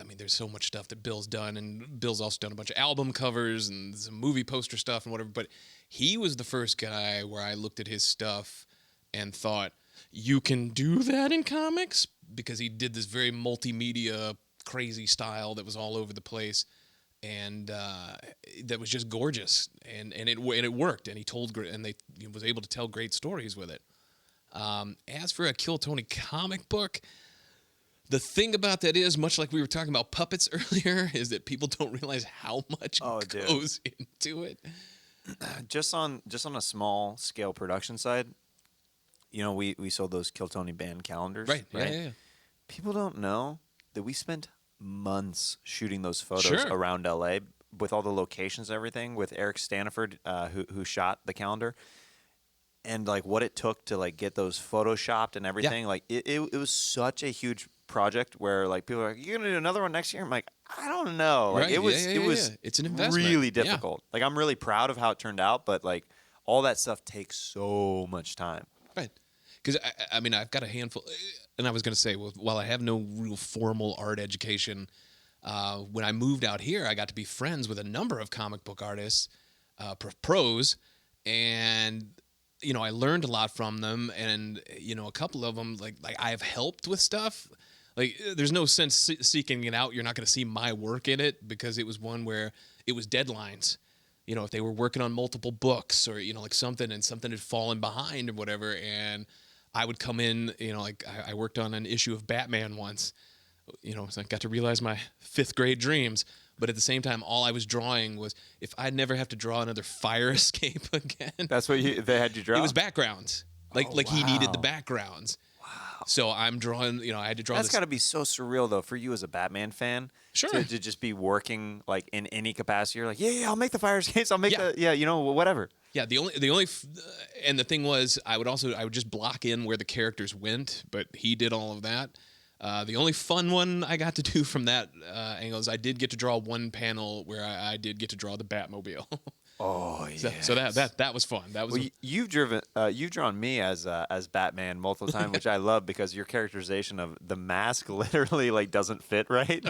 B: mean, there's so much stuff that Bill's done, and Bill's also done a bunch of album covers and some movie poster stuff and whatever, but he was the first guy where I looked at his stuff and thought, you can do that in comics? Because he did this very multimedia, crazy style that was all over the place, and that was just gorgeous, and it worked, and he was able to tell great stories with it. As for a Kill Tony comic book, the thing about that is, much like we were talking about puppets earlier, is that people don't realize how much goes into it.
A: Just on a small scale production side, we sold those Kill Tony band calendars.
B: Right. Yeah.
A: People don't know that we spent months shooting those photos around LA with all the locations and everything, with Eric Staniford, who shot the calendar, and like what it took to like get those photoshopped and everything. Yeah. Like it was such a huge project where like people are like, "You're gonna do another one next year?" I'm like, I don't know. Like it was
B: it's an investment.
A: Really difficult. Like I'm really proud of how it turned out, but like all that stuff takes so much time.
B: Right. Because I mean, I've got a handful, and I was going to say, while I have no real formal art education, when I moved out here, I got to be friends with a number of comic book artists, pros, and I learned a lot from them, and a couple of them, like I have helped with stuff. Like, there's no sense seeking it out. You're not going to see my work in it, because it was one where it was deadlines. If they were working on multiple books or, like something had fallen behind or whatever, and I would come in, like I worked on an issue of Batman once, so I got to realize my 5th grade dreams. But at the same time, all I was drawing was, if I'd never have to draw another fire escape again.
A: That's what they had you draw?
B: It was backgrounds. He needed the backgrounds.
A: Wow.
B: So I'm drawing, I had to draw
A: That's got to be so surreal, though, for you as a Batman fan.
B: Sure.
A: To just be working, like, in any capacity. You're like, yeah, I'll make the fire escapes. I'll make whatever.
B: Yeah, the only and the thing was, I would just block in where the characters went, but he did all of that. The only fun one I got to do from that angle is I did get to draw one panel where I did get to draw the Batmobile.
A: Oh yeah.
B: So that was fun. That was.
A: Well, you've drawn me as Batman multiple times, which I love, because your characterization of the mask literally like doesn't fit right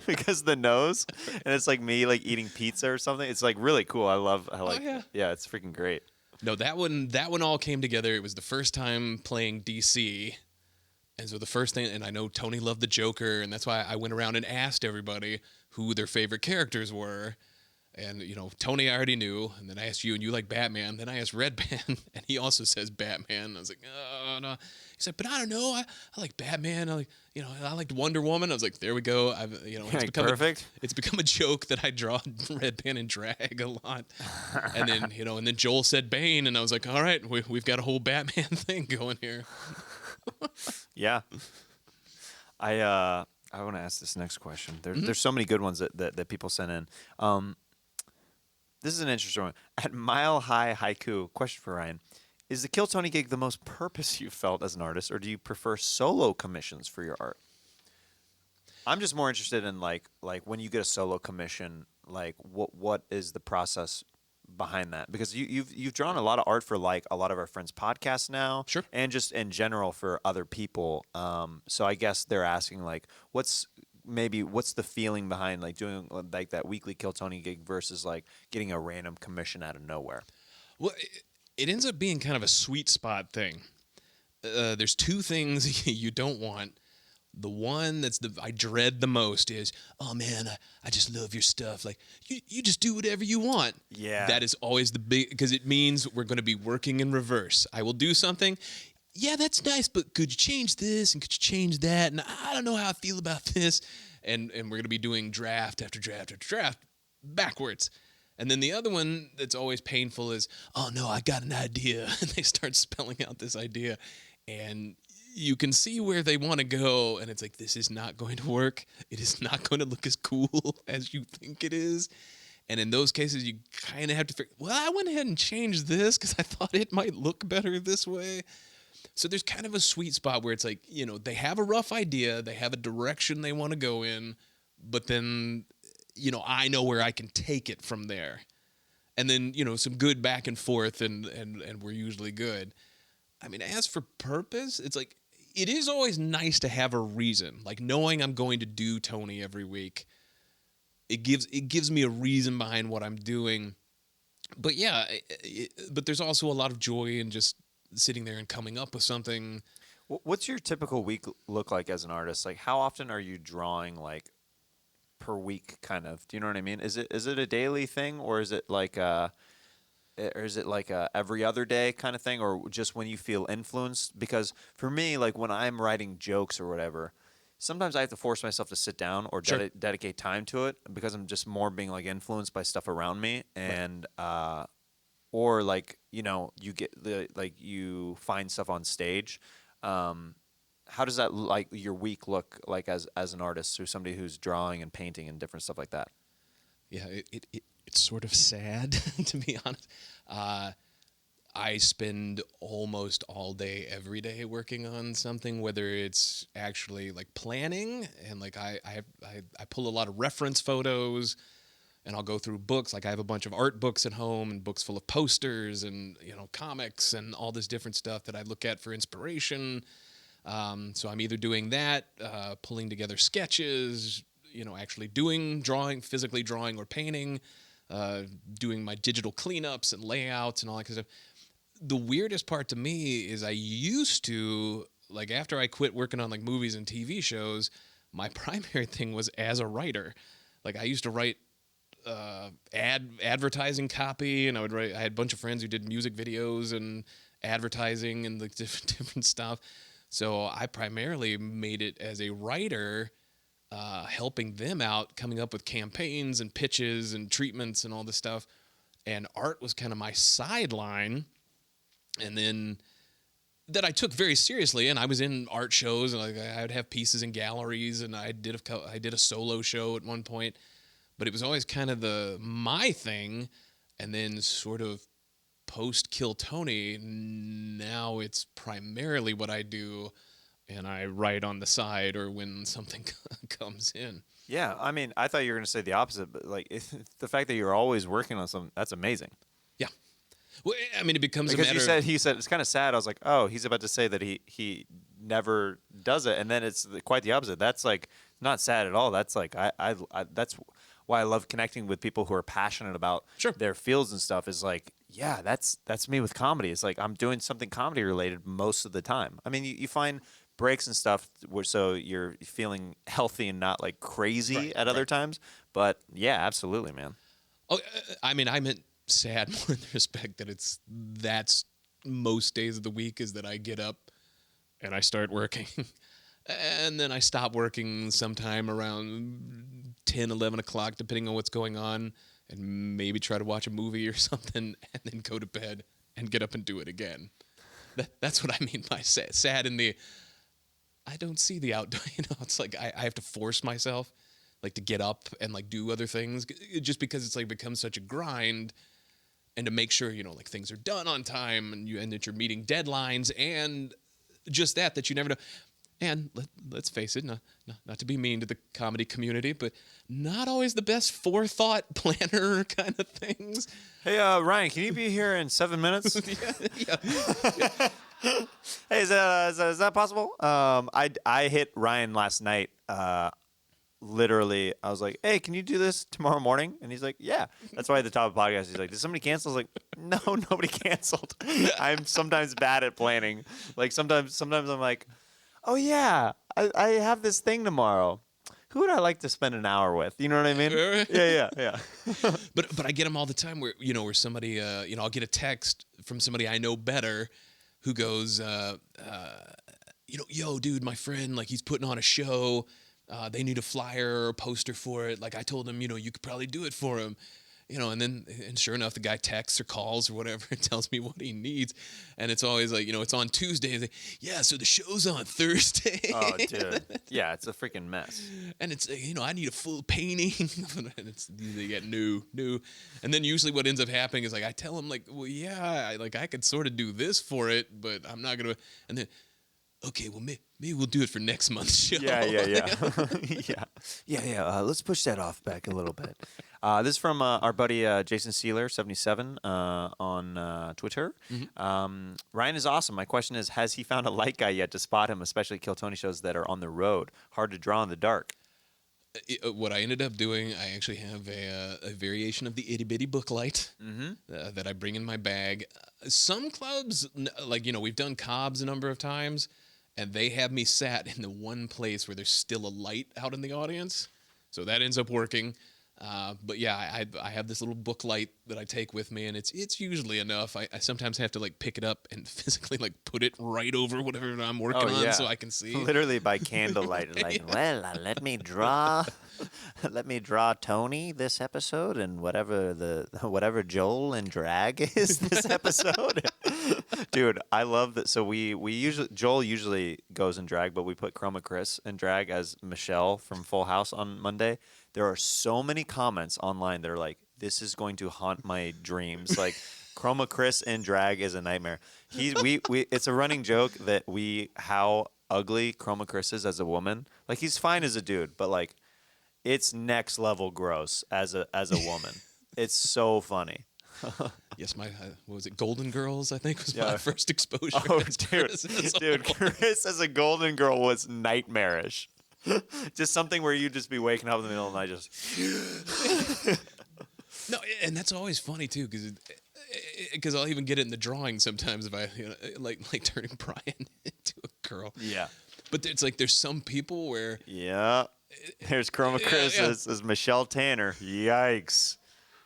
A: because the nose, and it's like me like eating pizza or something. It's like really cool. I love. Yeah, it's freaking great.
B: No, that one all came together. It was the first time playing DC. And so the first thing, and I know Tony loved the Joker, and that's why I went around and asked everybody who their favorite characters were. And, Tony I already knew, and then I asked you, and you like Batman. Then I asked Redban, and he also says Batman. I was like, oh, no. He said, but I don't know. I like Batman. I liked Wonder Woman. I was like, there we go.
A: Perfect.
B: It's become a joke that I draw Redban and drag a lot. And then, and then Joel said Bane, and I was like, all right, we've got a whole Batman thing going here.
A: Yeah. I want to ask this next question. There's so many good ones that people sent in. This is an interesting one. At Mile High Haiku, question for Ryan: is the Kill Tony gig the most purpose you felt as an artist, or do you prefer solo commissions for your art? I'm just more interested in like when you get a solo commission, like what is the process behind that? Because you've drawn a lot of art for like a lot of our friends' podcasts now,
B: sure,
A: and just in general for other people. So I guess they're asking like, what's the feeling behind like doing like that weekly Kill Tony gig versus like getting a random commission out of nowhere?
B: Well, it ends up being kind of a sweet spot thing. There's two things you don't want. The one I dread the most is, oh man, I just love your stuff. Like you just do whatever you want.
A: Yeah.
B: That is always because it means we're going to be working in reverse. I will do something. Yeah, that's nice, but could you change this and could you change that? And I don't know how I feel about this. And we're going to be doing draft after draft after draft backwards. And then the other one that's always painful is, oh no, I got an idea. And they start spelling out this idea. And you can see where they want to go. And it's like, this is not going to work. It is not going to look as cool as you think it is. And in those cases, you kind of have to figure, well, I went ahead and changed this because I thought it might look better this way. So there's kind of a sweet spot where it's like, they have a rough idea, they have a direction they want to go in, but then, I know where I can take it from there. And then, some good back and forth, and we're usually good. I mean, as for purpose, it's like, it is always nice to have a reason. Like, knowing I'm going to do Tony every week, it gives me a reason behind what I'm doing. But yeah, but there's also a lot of joy in just sitting there and coming up with something.
A: What's your typical week look like as an artist? Like, how often are you drawing, like, per week, kind of? Do you know what I mean? Is it a daily thing, or is it like a every other day kind of thing, or just when you feel influenced? Because for me, like, when I'm writing jokes or whatever, sometimes I have to force myself to sit down or dedicate time to it, because I'm just more being, like, influenced by stuff around me, and or, like, you know, you find stuff on stage. How does that, like, your week look like as an artist, or somebody who's drawing and painting and different stuff like that?
B: Yeah, it's sort of sad, to be honest. I spend almost all day, every day, working on something, whether it's actually, like, planning, and, like, I pull a lot of reference photos, and I'll go through books. Like, I have a bunch of art books at home, and books full of posters and, you know, comics and all this different stuff that I look at for inspiration. So I'm either doing that, pulling together sketches, you know, actually drawing, physically drawing or painting, doing my digital cleanups and layouts and all that kind of stuff. The weirdest part to me is I used to, like, after I quit working on, like, movies and TV shows, my primary thing was as a writer. Like, I used to write advertising copy, and I had a bunch of friends who did music videos and advertising and, like, different stuff. So I primarily made it as a writer, helping them out, coming up with campaigns and pitches and treatments and all this stuff. And art was kind of my sideline. And then that I took very seriously, and I was in art shows, and, like, I would have pieces in galleries, and I did a solo show at one point, but it was always kind of my thing. And then sort of post Kill Tony, now it's primarily what I do, and I write on the side or when something comes in.
A: Yeah, I mean, I thought you were going to say the opposite, but, like, the fact that you're always working on something, that's amazing.
B: Yeah. Well, I mean, it becomes
A: because
B: a matter
A: he said it's kind of sad. I was like, oh, he's about to say that he never does it, and then it's quite the opposite. That's, like, not sad at all. That's, like, I that's why I love connecting with people who are passionate about their fields and stuff. Is like, yeah, that's me with comedy. It's like I'm doing something comedy related most of the time. I mean, you find breaks and stuff so you're feeling healthy and not, like, crazy at other times. But yeah, absolutely, man.
B: Oh, I mean, I meant sad more in the respect that that's most days of the week is that I get up and I start working. And then I stop working sometime around 10, 11 o'clock, depending on what's going on, and maybe try to watch a movie or something, and then go to bed and get up and do it again. That's what I mean by sad. Sad in the, I don't see the outdoor, you know, it's like I have to force myself, like, to get up and, like, do other things, just because it's, like, become such a grind, and to make sure, you know, like, things are done on time, and that you're meeting deadlines, and just that you never know. And let's face it, not to be mean to the comedy community, but not always the best forethought planner kind of things.
A: Hey, Ryan, can you be here in 7 minutes?
B: Yeah.
A: Hey, is that possible? I hit Ryan last night. Literally, I was like, hey, can you do this tomorrow morning? And he's like, yeah. That's why at the top of the podcast, he's like, did somebody cancel? I was like, no, nobody canceled. I'm sometimes bad at planning. Like, sometimes I'm like, oh, yeah, I have this thing tomorrow. Who would I like to spend an hour with? You know what I mean? Yeah.
B: But I get them all the time where somebody, you know, I'll get a text from somebody I know better who goes, you know, yo, dude, my friend, like, he's putting on a show. They need a flyer or a poster for it. Like, I told him, you know, you could probably do it for him. You know, and sure enough, the guy texts or calls or whatever and tells me what he needs. And it's always like, you know, it's on Tuesday. Like, yeah, so the show's on Thursday.
A: Oh, dude. Yeah, it's a freaking mess.
B: And it's, you know, I need a full painting. And it's, they get new. And then usually what ends up happening is, like, I tell him, like, well, yeah, I could sort of do this for it, but I'm not going to. And then, okay, well, maybe we'll do it for next month's show.
A: Yeah. Let's push that off back a little bit. This is from our buddy Jason Sealer, 77, on Twitter. Mm-hmm. Ryan is awesome. My question is, has he found a light guy yet to spot him, especially Kill Tony shows that are on the road? Hard to draw in the dark.
B: what I ended up doing, I actually have a variation of the itty bitty booklight that I bring in my bag. Some clubs, like, we've done Cobb's a number of times, and they have me sat in the one place where there's still a light out in the audience. So that ends up working. But yeah, I have this little book light that I take with me, and it's usually enough. I sometimes have to like pick it up and physically like put it right over whatever I'm working on so I can see.
A: Literally by candlelight, like, well, let me draw Tony this episode and whatever Joel and drag is this episode. Dude, I love that. So Joel usually goes in drag, but we put Chroma Chris in drag as Michelle from Full House on Monday. There are so many comments online that are like, this is going to haunt my dreams. Like, Chroma Chris in drag is a nightmare. It's a running joke that how ugly Chroma Chris is as a woman. Like, he's fine as a dude, but like, it's next level gross as a woman. It's so funny.
B: Yes, what was it? Golden Girls, I think, was my first exposure.
A: Oh, dude, Chris as a Golden Girl was nightmarish. Just something where you'd just be waking up in the middle of the night, just.
B: No, and that's always funny too, because I'll even get it in the drawing sometimes if I like turning Brian into a girl.
A: Yeah,
B: but it's like there's some people where
A: there's Chroma Chris as Michelle Tanner. Yikes!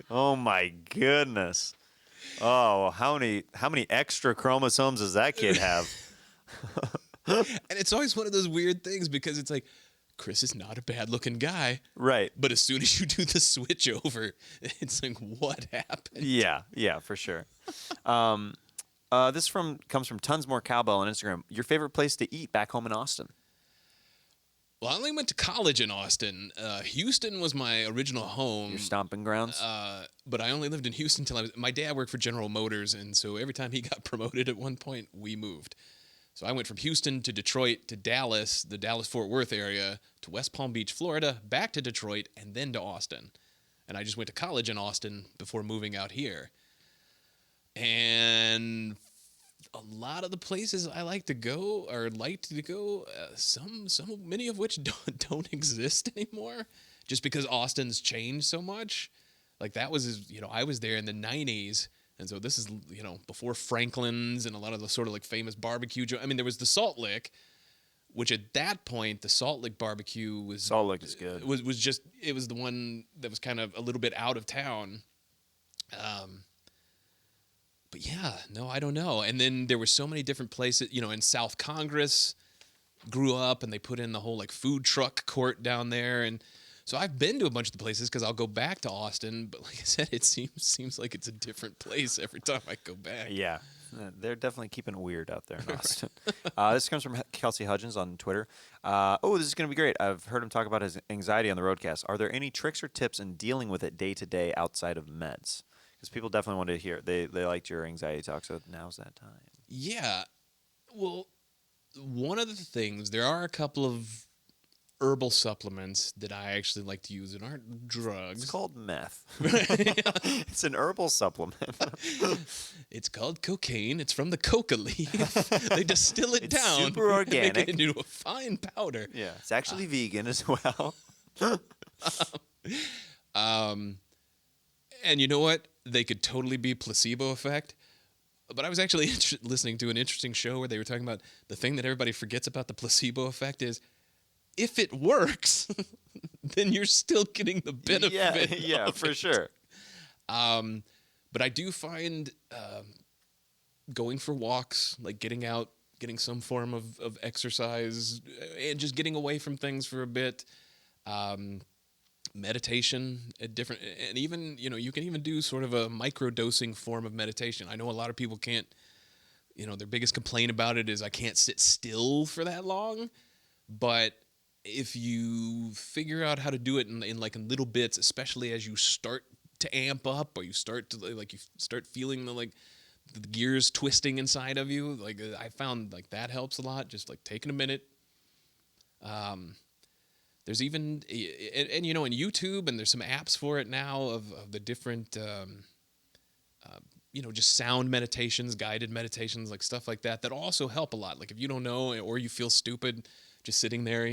A: Oh my goodness! Oh, how many extra chromosomes does that kid have?
B: And it's always one of those weird things because it's like, Chris is not a bad-looking guy,
A: right?
B: But as soon as you do the switch over, it's like, what happened?
A: Yeah, for sure. This comes from Tons More Cowbell on Instagram. Your favorite place to eat back home in Austin?
B: Well, I only went to college in Austin. Houston was my original home.
A: Your stomping grounds?
B: But I only lived in Houston until my dad worked for General Motors, and so every time he got promoted at one point, we moved. So I went from Houston to Detroit to Dallas, the Dallas-Fort Worth area, to West Palm Beach, Florida, back to Detroit, and then to Austin. And I just went to college in Austin before moving out here. And a lot of the places I like to go, many of which don't exist anymore, just because Austin's changed so much. Like that was, I was there in the 90s. And so this is, before Franklin's and a lot of the sort of like famous barbecue. I mean, there was the Salt Lick, which at that point, the Salt Lick barbecue was...
A: Salt Lick is good.
B: It was the one that was kind of a little bit out of town. But yeah, no, I don't know. And then there were so many different places, in South Congress, grew up and they put in the whole like food truck court down there. And so I've been to a bunch of the places because I'll go back to Austin, but like I said, it seems like it's a different place every time I go back.
A: Yeah, they're definitely keeping it weird out there in Austin. This comes from Kelsey Hudgens on Twitter. This is going to be great. I've heard him talk about his anxiety on the roadcast. Are there any tricks or tips in dealing with it day to day outside of meds? Because people definitely want to hear. They liked your anxiety talk, so now's that time.
B: Yeah, well, one of the things, there are a couple of herbal supplements that I actually like to use that aren't drugs.
A: It's called meth. It's an herbal supplement.
B: It's called cocaine. It's from the coca leaf. They distill it down.
A: Super organic.
B: Make it into a fine powder.
A: Yeah, it's actually vegan as well.
B: And you know what? They could totally be placebo effect. But I was actually listening to an interesting show where they were talking about the thing that everybody forgets about the placebo effect is, if it works, then you're still getting the benefit.
A: Yeah, for sure.
B: But I do find going for walks, like getting out, getting some form of exercise, and just getting away from things for a bit. Meditation at different, and even, you can even do sort of a micro-dosing form of meditation. I know a lot of people can't, their biggest complaint about it is I can't sit still for that long. But if you figure out how to do it in little bits, especially as you start to amp up, or you start to feeling the gears twisting inside of you, I found that helps a lot. Just taking a minute. There's even and in YouTube, and there's some apps for it now of the different just sound meditations, guided meditations, stuff like that also help a lot. If you don't know or you feel stupid just sitting there,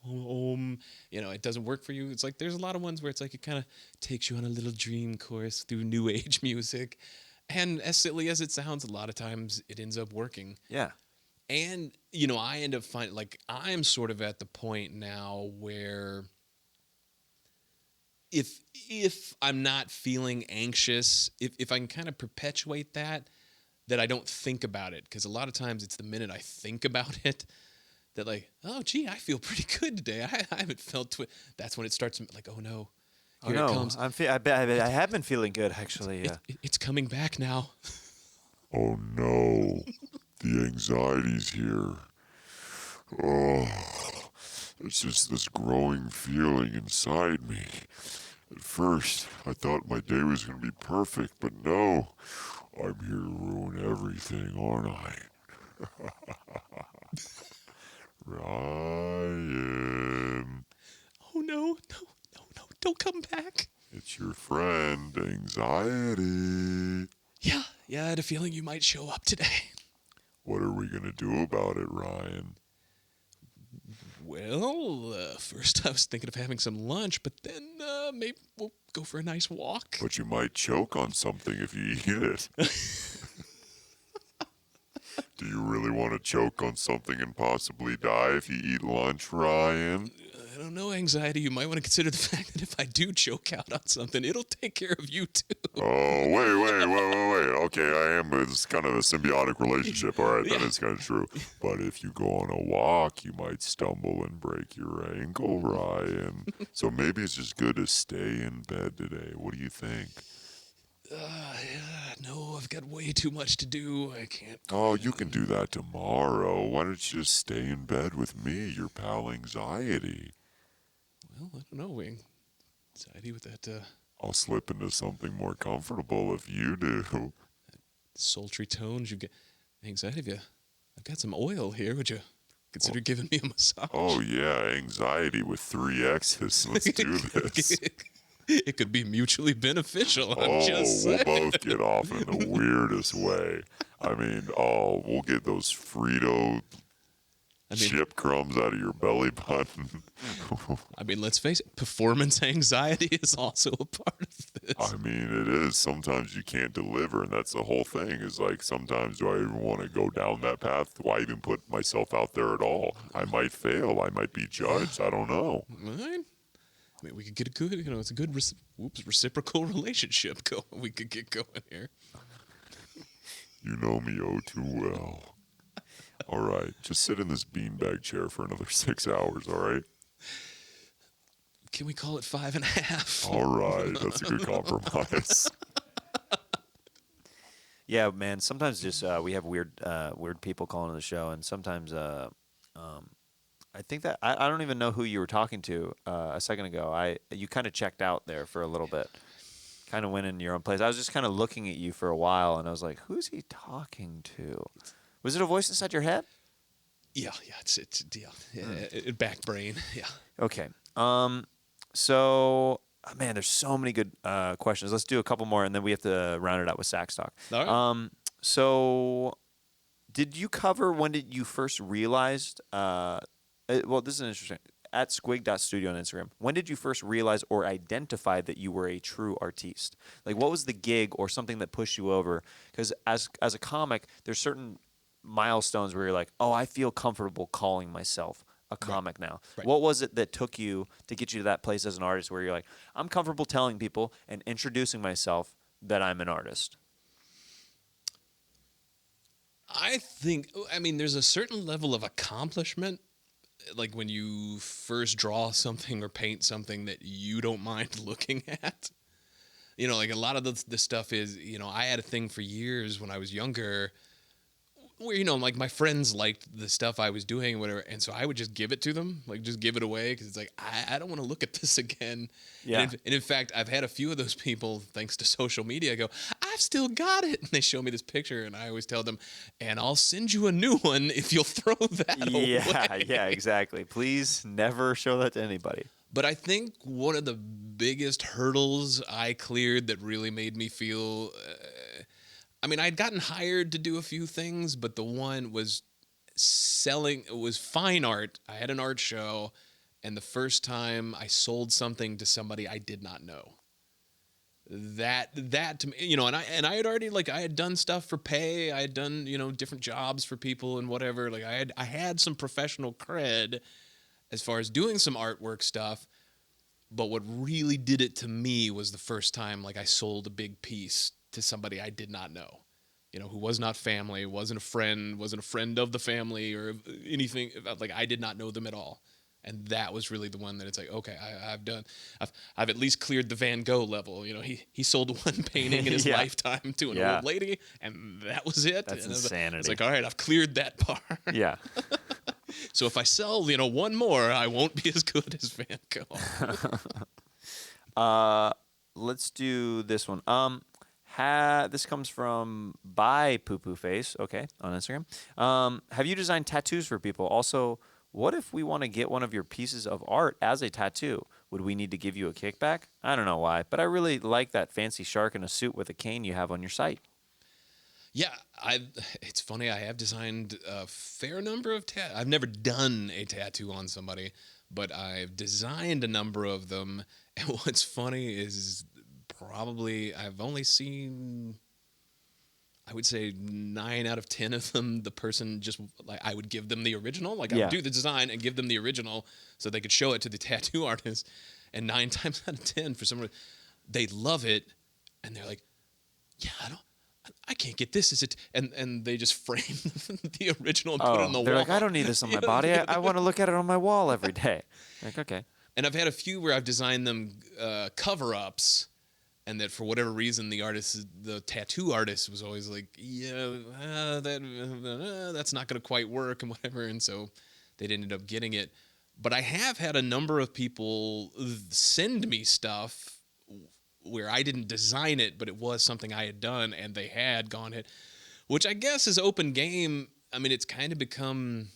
B: it doesn't work for you. It's like there's a lot of ones where it's like it kind of takes you on a little dream course through new age music. And as silly as it sounds, a lot of times it ends up working.
A: Yeah.
B: And, I end up finding, like, I'm sort of at the point now where if I'm not feeling anxious, if I can kind of perpetuate that I don't think about it. Because a lot of times it's the minute I think about it that like, oh, gee, I feel pretty good today. I haven't felt that's when it starts like, oh, no. Here it comes.
A: I have been feeling good, actually.
B: It's coming back now.
E: Oh, no. The anxiety's here. Oh, it's just this growing feeling inside me. At first, I thought my day was going to be perfect, but no. I'm here to ruin everything, aren't I? Ryan.
B: Oh, no. Don't come back.
E: It's your friend, anxiety.
B: Yeah, I had a feeling you might show up today.
E: What are we going to do about it, Ryan?
B: Well, first I was thinking of having some lunch, but then maybe we'll go for a nice walk.
E: But you might choke on something if you eat it. Do you really want to choke on something and possibly die if you eat lunch, Ryan?
B: I don't know, anxiety. You might want to consider the fact that if I do choke out on something, it'll take care of you too.
E: Oh, wait. Okay, it's kind of a symbiotic relationship. All right, that is kind of true. But if you go on a walk, you might stumble and break your ankle, Ryan. So maybe it's just good to stay in bed today. What do you think?
B: No, I've got way too much to do. I can't.
E: Oh, you can do that tomorrow. Why don't you just stay in bed with me, your pal Anxiety?
B: Well, I don't know, anxiety with that
E: I'll slip into something more comfortable if you do.
B: Sultry tones you get. Anxiety, I've got some oil here. Would you consider giving me a massage?
E: Oh, yeah, Anxiety with 3 X's. Let's do this.
B: It could be mutually beneficial. I'm just
E: we'll
B: saying.
E: both get off in the weirdest way. I mean, we'll get those Frito chip crumbs out of your belly button.
B: I mean, let's face it, performance anxiety is also a part of this.
E: I mean, it is. Sometimes you can't deliver, and that's the whole thing. Is like, sometimes do I even want to go down that path? Do I even put myself out there at all? I might fail. I might be judged. I don't know.
B: Right? I mean, we could get a good, it's a good reciprocal relationship we could get going here.
E: You know me oh too well. All right, just sit in this beanbag chair for another 6 hours, all right?
B: Can we call it 5.5?
E: All right, that's a good compromise.
A: Yeah, man. Sometimes just we have weird people calling on the show, and sometimes I think that I don't even know who you were talking to a second ago. You kind of checked out there for a little bit, kind of went in your own place. I was just kind of looking at you for a while, and I was like, "Who's he talking to?" Was it a voice inside your head?
B: Yeah, it's back brain. Yeah.
A: Okay. So, man, there's so many good questions. Let's do a couple more, and then we have to round it out with sax talk.
B: All right.
A: So, did you cover when did you first realized? Well, this is interesting. At squig.studio on Instagram, when did you first realize or identify that you were a true artiste? Like, what was the gig or something that pushed you over? Because as a comic, there's certain milestones where you're like, oh, I feel comfortable calling myself a comic now.
B: Right.
A: What was it that took you to get you to that place as an artist where you're like, I'm comfortable telling people and introducing myself that I'm an artist?
B: I think, there's a certain level of accomplishment, like when you first draw something or paint something that you don't mind looking at. Like a lot of the stuff is, I had a thing for years when I was younger where, like my friends liked the stuff I was doing, whatever, and so I would just give it to them, like just give it away, because it's like, I don't want to look at this again.
A: Yeah.
B: And in fact, I've had a few of those people, thanks to social media, go, I've still got it, and they show me this picture, and I always tell them, and I'll send you a new one if you'll throw that away.
A: Yeah, exactly. Please never show that to anybody.
B: But I think one of the biggest hurdles I cleared that really made me feel... I'd gotten hired to do a few things, but the one was fine art. I had an art show, and the first time I sold something to somebody I did not know. That to me, you know, and I had already, like, I had done stuff for pay. I had done, you know, different jobs for people and whatever. Like I had some professional cred as far as doing some artwork stuff. But what really did it to me was the first time, like, I sold a big piece to somebody I did not know, you know, who was not family, wasn't a friend of the family or anything. Like, I did not know them at all. And that was really the one that it's like, okay, I've at least cleared the Van Gogh level. You know, he sold one painting in his lifetime to an old lady, and that was it.
A: That's
B: and
A: insanity.
B: It's like, all right, I've cleared that bar.
A: Yeah.
B: So if I sell, you know, one more, I won't be as good as Van Gogh.
A: Let's do this one. This comes from By Poo Poo Face, okay, on Instagram. Have you designed tattoos for people? Also, what if we want to get one of your pieces of art as a tattoo? Would we need to give you a kickback? I don't know why, but I really like that fancy shark in a suit with a cane you have on your site.
B: Yeah, it's funny. I have designed a fair number of tattoos. I've never done a tattoo on somebody, but I've designed a number of them. And what's funny is probably I've only seen, I would say 9 out of 10 of them, the person just, like, I would give them the original. Like, I would do the design and give them the original so they could show it to the tattoo artist. And 9 times out of 10, for some reason, they love it. And they're like, yeah, I can't get this. Is it? And they just frame the original and put it on the wall.
A: They're like, I don't need this on my body. I want to look at it on my wall every day. Like, okay.
B: And I've had a few where I've designed them cover-ups, and that for whatever reason the tattoo artist was always like, that's not going to quite work and whatever, and so they ended up getting it. But I have had a number of people send me stuff where I didn't design it, but it was something I had done, and they had gone ahead, which I guess is open game. I mean, it's kind of become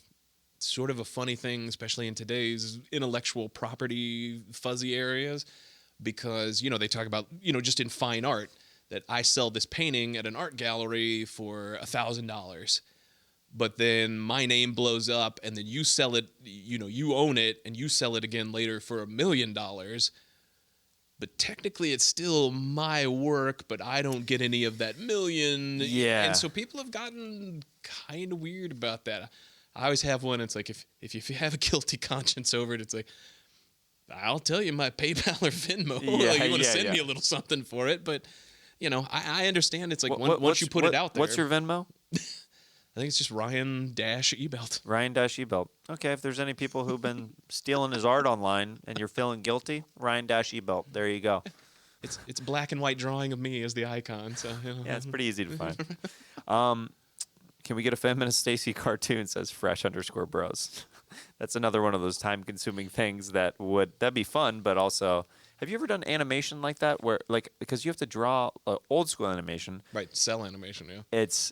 B: sort of a funny thing, especially in today's intellectual property fuzzy areas, because, you know, they talk about, you know, just in fine art, that I sell this painting at an art gallery for $1,000, but then my name blows up, and then you sell it, you know, you own it, and you sell it again later for $1 million. But technically it's still my work, but I don't get any of that million.
A: Yeah.
B: And so people have gotten kind of weird about that. I always have one. It's like, if you have a guilty conscience over it, it's like, I'll tell you my PayPal or Venmo.
A: Yeah,
B: you want to send me a little something for it. But, you know, I understand. It's like once you put it out there.
A: What's your Venmo?
B: I think it's just Ryan-Ebelt.
A: Ryan-Ebelt. Okay, if there's any people who've been stealing his art online and you're feeling guilty, Ryan-Ebelt. There you go.
B: It's a black and white drawing of me as the icon. So, you know.
A: Yeah, it's pretty easy to find. Can we get a feminist Stacy cartoon? Says fresh_bros. That's another one of those time-consuming things that'd be fun, but also, have you ever done animation like that, where, like, because you have to draw old school animation,
B: right? Cell animation, yeah.
A: It's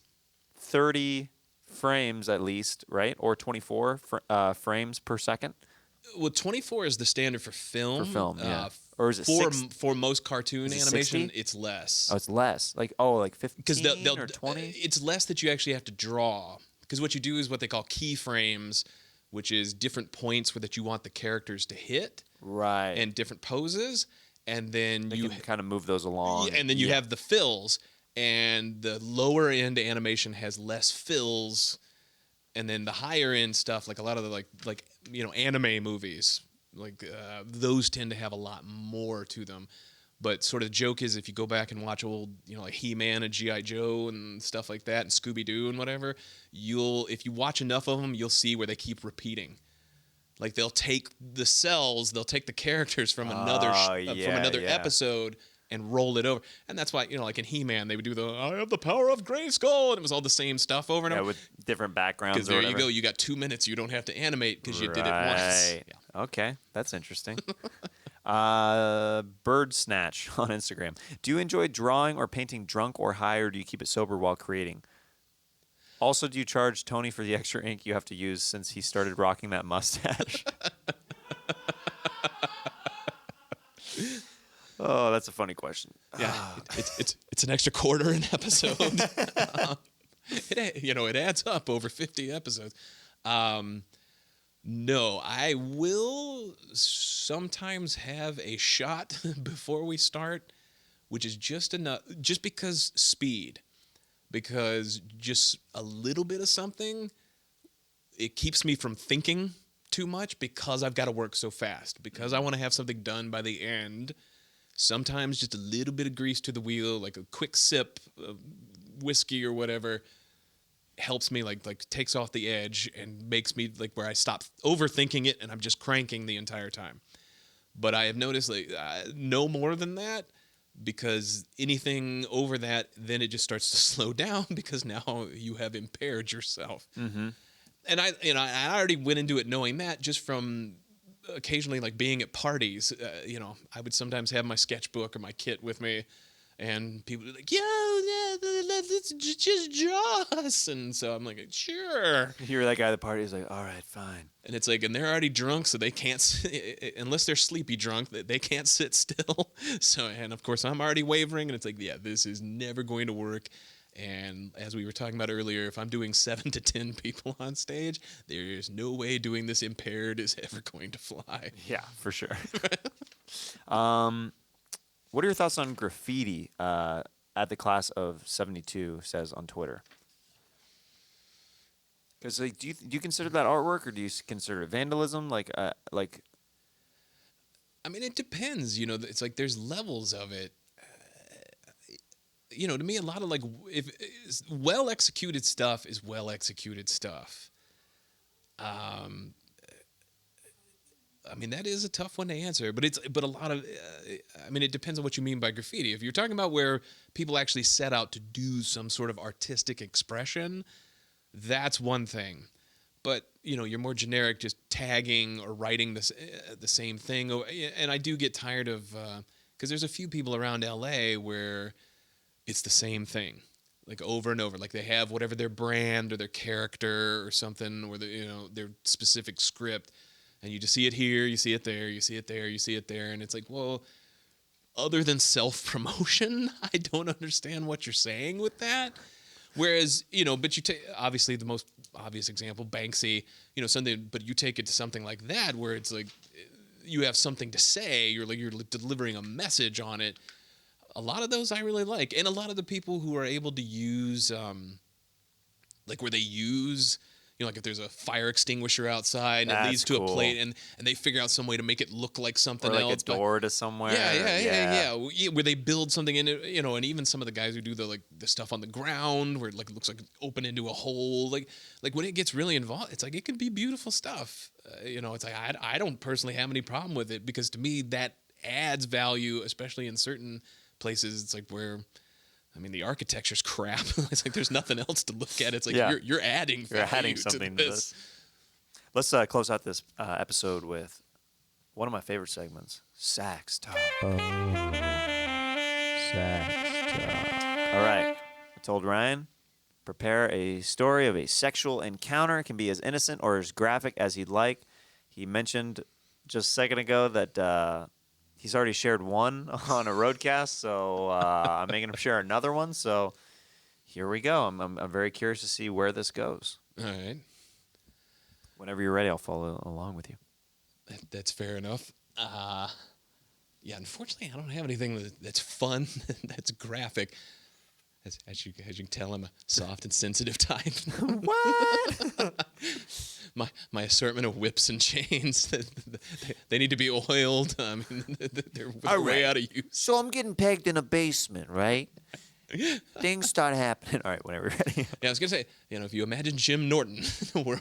A: 30 frames at least, right, or 24 frames per second.
B: Well, 24 is the standard for film.
A: For film, yeah. Or is it
B: for most cartoon animation?
A: 60?
B: It's less.
A: Oh, it's less. Like 15 or 20.
B: It's less that you actually have to draw, because what you do is what they call keyframes, which is different points where that you want the characters to hit,
A: right,
B: and different poses, and then
A: you can kind of move those along.
B: And then you have the fills, and the lower end animation has less fills. And then the higher end stuff, like a lot of the like you know, anime movies, like those tend to have a lot more to them. But sort of the joke is, if you go back and watch old, you know, like He-Man and G.I. Joe and stuff like that, and Scooby-Doo and whatever, if you watch enough of them, you'll see where they keep repeating. Like, they'll take the cells, they'll take the characters from another episode and roll it over. And that's why, you know, like in He-Man, they would do I have the power of Grayskull, and it was all the same stuff over and over.
A: with different backgrounds.
B: Because there you go, you got 2 minutes, you don't have to animate because you did it once. Yeah.
A: Okay, that's interesting. Bird Snatch on Instagram. Do you enjoy drawing or painting drunk or high, or do you keep it sober while creating? Also, do you charge Tony for the extra ink you have to use since he started rocking that mustache? Oh, that's a funny question.
B: Yeah, it's an extra quarter an episode. It adds up over 50 episodes. No, I will sometimes have a shot before we start, which is just enough, just because speed, because just a little bit of something, it keeps me from thinking too much because I've got to work so fast, because I want to have something done by the end. Sometimes just a little bit of grease to the wheel, like a quick sip of whiskey or whatever, helps me, like takes off the edge and makes me like where I stop overthinking it and I'm just cranking the entire time. But I have noticed like no more than that, because anything over that, then it just starts to slow down because now you have impaired yourself. Mm-hmm. And I already went into it knowing that just from occasionally like being at parties. I would sometimes have my sketchbook or my kit with me, and people would be like, let's just draw us. And so I'm like, sure.
A: You're that guy at the party who's like, all right, fine.
B: And it's like, and they're already drunk, so they can't, unless they're sleepy drunk, they can't sit still. So, and of course I'm already wavering, and it's like, yeah, this is never going to work. And as we were talking about earlier, if I'm doing 7 to 10 people on stage, there's no way doing this impaired is ever going to fly.
A: Yeah, for sure. What are your thoughts on graffiti at the class of 72 says on Twitter? Because like, do you consider that artwork, or do you consider it vandalism? I
B: mean, it depends. It's like there's levels of it. To me, a lot of like if well executed stuff is well executed stuff. I mean, that is a tough one to answer, but a lot of, it depends on what you mean by graffiti. If you're talking about where people actually set out to do some sort of artistic expression, that's one thing. But, you're more generic, just tagging or writing the same thing. And I do get tired of, because there's a few people around LA where it's the same thing, like over and over. Like they have whatever their brand or their character or something, or their specific script. And you just see it here, you see it there, you see it there, you see it there. And it's like, well, other than self-promotion, I don't understand what you're saying with that. Whereas, but you take, obviously the most obvious example, Banksy, something, but you take it to something like that where it's like you have something to say, you're delivering a message on it. A lot of those I really like. And a lot of the people who are able to use, where they use, like if there's a fire extinguisher outside and it leads to a plate and they figure out some way to make it look like something
A: or like
B: else.
A: a door to somewhere.
B: Yeah. Where they build something in it, and even some of the guys who do the stuff on the ground where it looks like open into a hole. Like when it gets really involved, it's like it can be beautiful stuff. It's like I don't personally have any problem with it, because to me that adds value, especially in certain places. It's like where, the architecture's crap. It's like there's nothing else to look at. It's like you're adding value.
A: You're adding something to this. Let's close out this episode with one of my favorite segments, Sax Talk. Sax Talk. All right. I told Ryan, prepare a story of a sexual encounter. It can be as innocent or as graphic as he'd like. He mentioned just a second ago that he's already shared one on a roadcast, so I'm making him share another one. So here we go. I'm very curious to see where this goes.
B: All right.
A: Whenever you're ready, I'll follow along with you.
B: That's fair enough. Unfortunately, I don't have anything that's fun, that's graphic. As you can tell, I'm a soft and sensitive type.
A: What?
B: My assortment of whips and chains, they need to be oiled. They're way out of use.
A: So I'm getting pegged in a basement, right? Things start happening. All right, whenever you're ready.
B: Yeah, I was gonna say, if you imagine Jim Norton, we're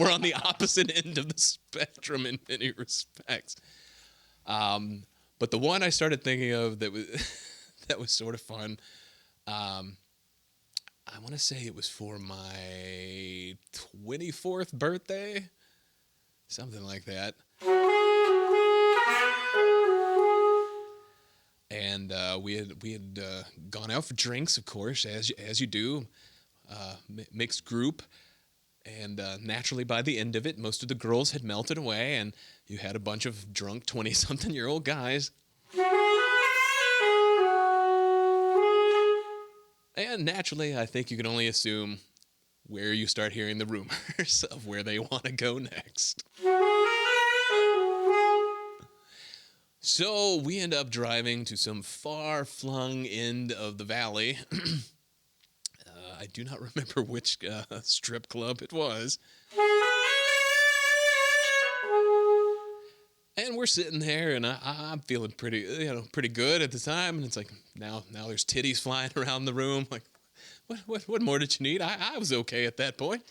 B: on the opposite end of the spectrum in many respects. But the one I started thinking of that was sort of fun. I want to say it was for my 24th birthday, something like that. And we had gone out for drinks, of course, as you do, mixed group. And naturally, by the end of it, most of the girls had melted away, and you had a bunch of drunk 20-something-year-old guys. And naturally, I think you can only assume where you start hearing the rumors of where they want to go next. So we end up driving to some far-flung end of the valley. I do not remember which strip club it was. And we're sitting there, and I'm feeling pretty good at the time. And it's like now there's titties flying around the room. Like, what more did you need? I was okay at that point.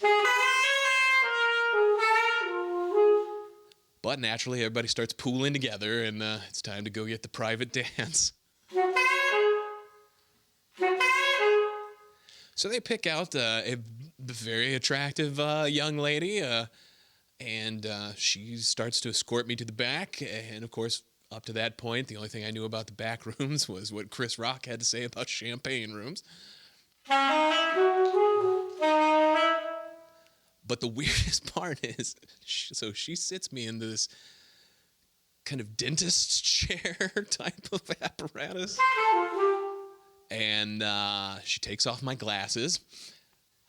B: But naturally, everybody starts pooling together, and it's time to go get the private dance. So they pick out a very attractive young lady, and she starts to escort me to the back. And, of course, up to that point, the only thing I knew about the back rooms was what Chris Rock had to say about champagne rooms. But the weirdest part is, so she sits me in this kind of dentist chair type of apparatus. And she takes off my glasses.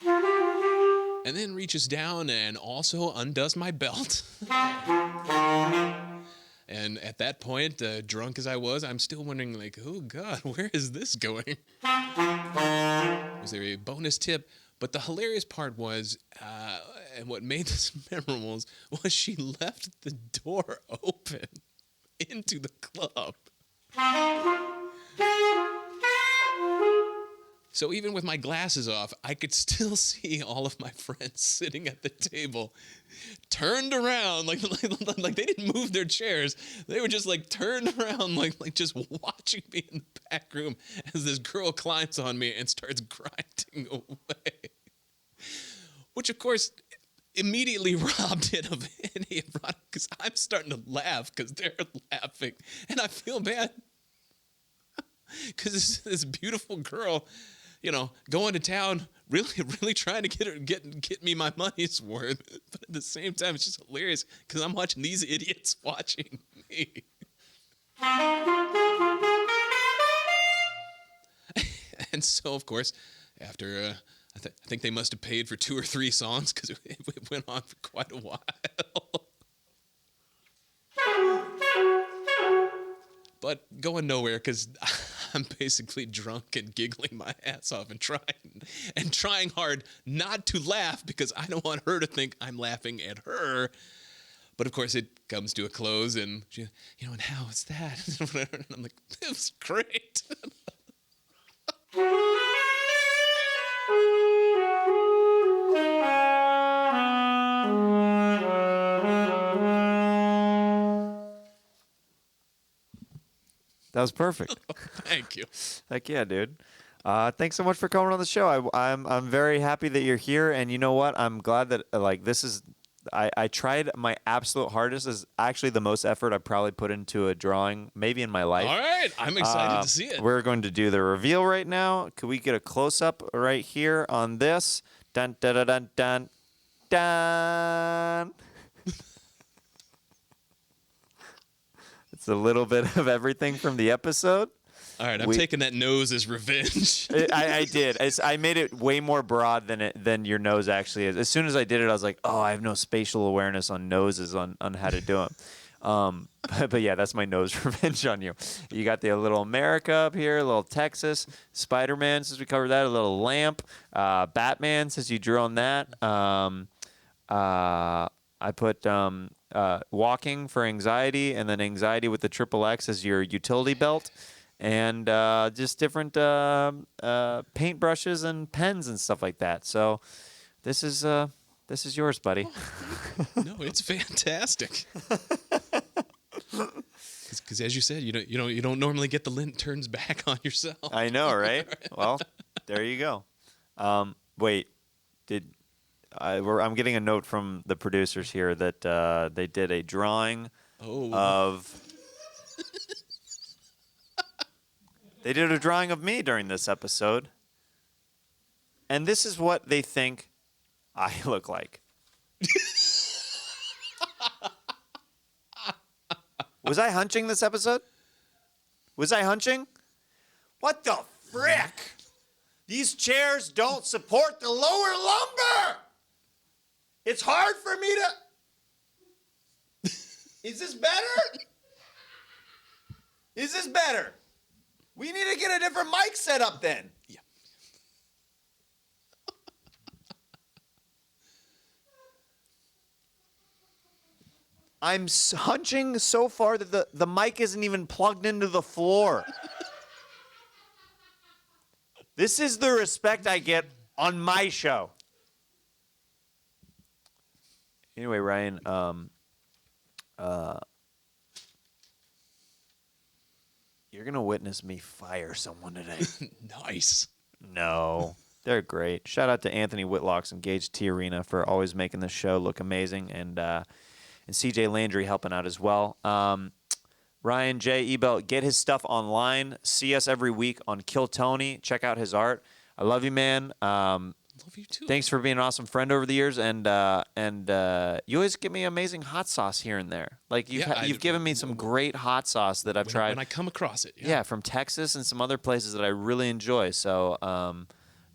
B: And then reaches down and also undoes my belt. And at that point, drunk as I was, I'm still wondering, like, oh, God, where is this going? Was there a bonus tip? But the hilarious part was, and what made this memorable was she left the door open into the club. So even with my glasses off, I could still see all of my friends sitting at the table, turned around, like they didn't move their chairs. They were just like turned around, like just watching me in the back room as this girl climbs on me and starts grinding away. Which, of course, immediately robbed it of any erotic, because I'm starting to laugh because they're laughing. And I feel bad because this beautiful girl, going to town, really trying to get me my money's worth. But at the same time, it's just hilarious because I'm watching these idiots watching me. And so, of course, after I think they must have paid for 2 or 3 songs because it went on for quite a while. But going nowhere because I'm basically drunk and giggling my ass off and trying hard not to laugh because I don't want her to think I'm laughing at her. But of course it comes to a close and she, and how was that? And I'm like, it was great.
A: That was perfect.
B: Thank you.
A: Heck yeah, dude. Thanks so much for coming on the show. I'm very happy that you're here, and you know what? I'm glad that this is. I tried my absolute hardest. Is actually the most effort I probably put into a drawing, maybe in my life.
B: All right, I'm excited to see it.
A: We're going to do the reveal right now. Could we get a close up right here on this? Dun dun dun dun dun. Dun. It's a little bit of everything from the episode.
B: All right, I'm taking that nose as revenge.
A: I did. I made it way more broad than your nose actually is. As soon as I did it, I was like, oh, I have no spatial awareness on noses on how to do them. But yeah, that's my nose revenge on you. You got the little America up here, a little Texas, Spider-Man, since we covered that, a little lamp, Batman, since you drew on that. I put walking for anxiety, and then anxiety with the XXX as your utility belt, and just different paintbrushes and pens and stuff like that. So this is yours, buddy.
B: No, it's fantastic. Because as you said, you don't normally get the lint turns back on yourself.
A: I know, right? Well, there you go. Wait, I'm getting a note from the producers here that they did a drawing of. They did a drawing of me during this episode, and this is what they think I look like. Was I hunching this episode? Was I hunching? What the frick? These chairs don't support the lower lumbar. It's hard for me to... Is this better? Is this better? We need to get a different mic set up then.
B: Yeah.
A: I'm hunching so far that the mic isn't even plugged into the floor. This is the respect I get on my show. Anyway, Ryan, you're going to witness me fire someone today.
B: Nice.
A: No, they're great. Shout out to Anthony Whitlock's Engaged T Arena for always making this show look amazing, and CJ Landry helping out as well. Ryan J. Ebelt, get his stuff online. See us every week on Kill Tony. Check out his art. I love you, man.
B: Love you too.
A: Thanks for being an awesome friend over the years, and you always give me amazing hot sauce here and there. Like you've given me some great hot sauce that I've tried
B: when I come across it.
A: Yeah, from Texas and some other places that I really enjoy. So,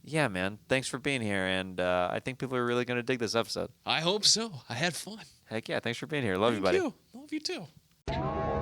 A: yeah, man, thanks for being here, and I think people are really going to dig this episode.
B: I hope so. I had fun.
A: Heck yeah, thanks for being here. Love you, buddy.
B: Thank you. Love you too.
E: Jeremiah.